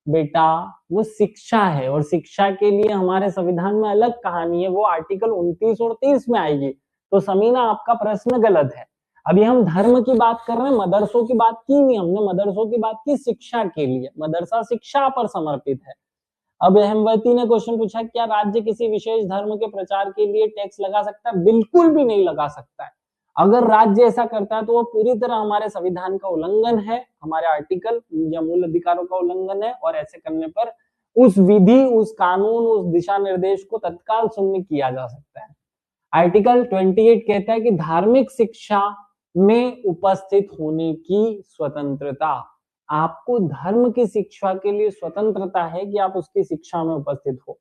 Speaker 1: बेटा वो शिक्षा है, और शिक्षा के लिए हमारे संविधान में अलग कहानी है, वो आर्टिकल 29 और 30 में आएगी। तो समीना आपका प्रश्न गलत है। अभी हम धर्म की बात कर रहे हैं, मदरसों की बात की नहीं हमने, मदरसों की बात की शिक्षा के लिए, मदरसा शिक्षा पर समर्पित है। अब हेमवती ने क्वेश्चन पूछा, क्या राज्य किसी विशेष धर्म के प्रचार के लिए टैक्स लगा सकता है? बिल्कुल भी नहीं लगा सकता है। अगर राज्य ऐसा करता है तो वो पूरी तरह हमारे संविधान का उल्लंघन है, हमारे आर्टिकल या मूल अधिकारों का उल्लंघन है, और ऐसे करने पर उस विधि, उस कानून, उस दिशा निर्देश को तत्काल शून्य किया जा सकता है। आर्टिकल 28 कहता है कि धार्मिक शिक्षा में उपस्थित होने की स्वतंत्रता, आपको धर्म की शिक्षा के लिए स्वतंत्रता है कि आप उसकी शिक्षा में उपस्थित हो।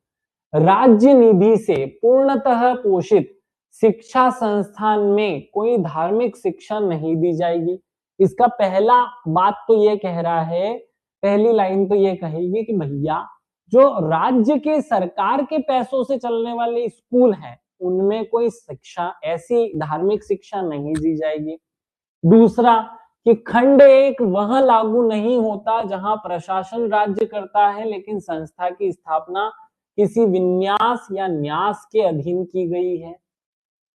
Speaker 1: राज्य निधि से पूर्णतः पोषित शिक्षा संस्थान में कोई धार्मिक शिक्षा नहीं दी जाएगी। इसका पहला बात तो ये कह रहा है, पहली लाइन तो ये कहेगी कि भैया जो राज्य के सरकार के पैसों से चलने वाले स्कूल हैं उनमें कोई शिक्षा, ऐसी धार्मिक शिक्षा नहीं दी जाएगी। दूसरा कि खंड 1 वह लागू नहीं होता जहां प्रशासन राज्य करता है लेकिन संस्था की स्थापना किसी विन्यास या न्यास के अधीन की गई है।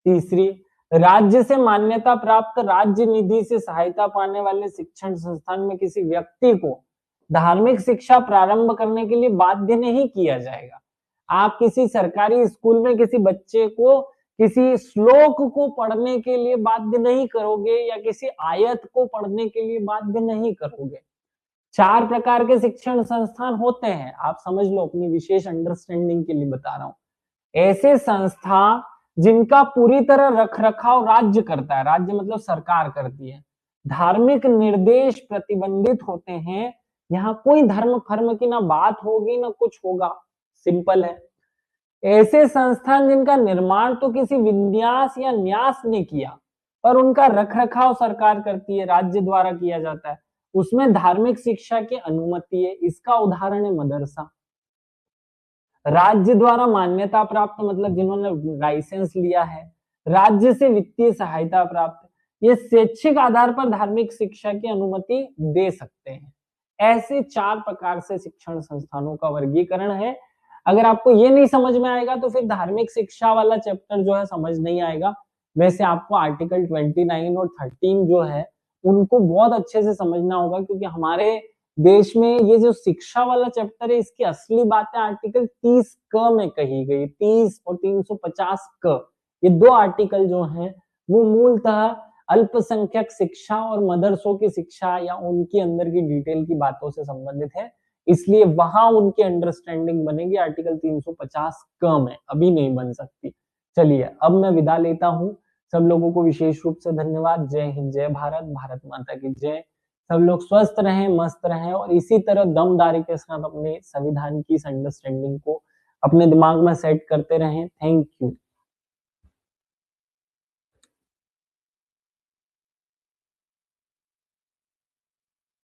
Speaker 1: तीसरी, राज्य से मान्यता प्राप्त राज्य निधि से सहायता पाने वाले शिक्षण संस्थान में किसी व्यक्ति को धार्मिक शिक्षा प्रारंभ करने के लिए बाध्य नहीं किया जाएगा। आप किसी सरकारी स्कूल में किसी बच्चे को किसी श्लोक को पढ़ने के लिए बाध्य नहीं करोगे या किसी आयत को पढ़ने के लिए बाध्य नहीं करोगे। 4 प्रकार के शिक्षण संस्थान होते हैं, आप समझ लो, अपनी विशेष अंडरस्टैंडिंग के लिए बता रहा हूं। ऐसे संस्था जिनका पूरी तरह रखरखाव राज्य करता है, राज्य मतलब सरकार करती है, धार्मिक निर्देश प्रतिबंधित होते हैं, यहाँ कोई धर्म फर्म की ना बात होगी ना कुछ होगा, सिंपल है। ऐसे संस्थान जिनका निर्माण तो किसी विन्यास या न्यास ने किया पर उनका रखरखाव सरकार करती है, राज्य द्वारा किया जाता है, उसमें धार्मिक शिक्षा की अनुमति है, इसका उदाहरण है मदरसा। राज्य द्वारा मान्यता प्राप्त मतलब जिन्होंने लाइसेंस लिया है, राज्य से वित्तीय सहायता प्राप्त, ये स्वैच्छिक आधार पर धार्मिक शिक्षा की अनुमति दे सकते हैं। ऐसे 4 प्रकार से शिक्षण संस्थानों का वर्गीकरण है। अगर आपको ये नहीं समझ में आएगा तो फिर धार्मिक शिक्षा वाला चैप्टर जो है समझ नहीं आएगा। वैसे आपको आर्टिकल 29 और 13 जो है उनको बहुत अच्छे से समझना होगा, क्योंकि हमारे देश में ये जो शिक्षा वाला चैप्टर है इसकी असली बातें आर्टिकल 30 क में कही गई। 30 और 350 क, ये 2 आर्टिकल जो हैं वो मूलतः अल्पसंख्यक शिक्षा और मदरसों की शिक्षा या उनकी अंदर की डिटेल की बातों से संबंधित है, इसलिए वहां उनकी अंडरस्टैंडिंग बनेगी आर्टिकल 350 क में, अभी नहीं बन सकती। चलिए अब मैं विदा लेता हूँ। सब लोगों को विशेष रूप से धन्यवाद। जय हिंद, जय भारत, भारत माता की जय। सब लोग स्वस्थ रहें, मस्त रहें और इसी तरह दमदारी के साथ अपने संविधान की अंडरस्टैंडिंग को अपने दिमाग में सेट करते रहें। Thank you.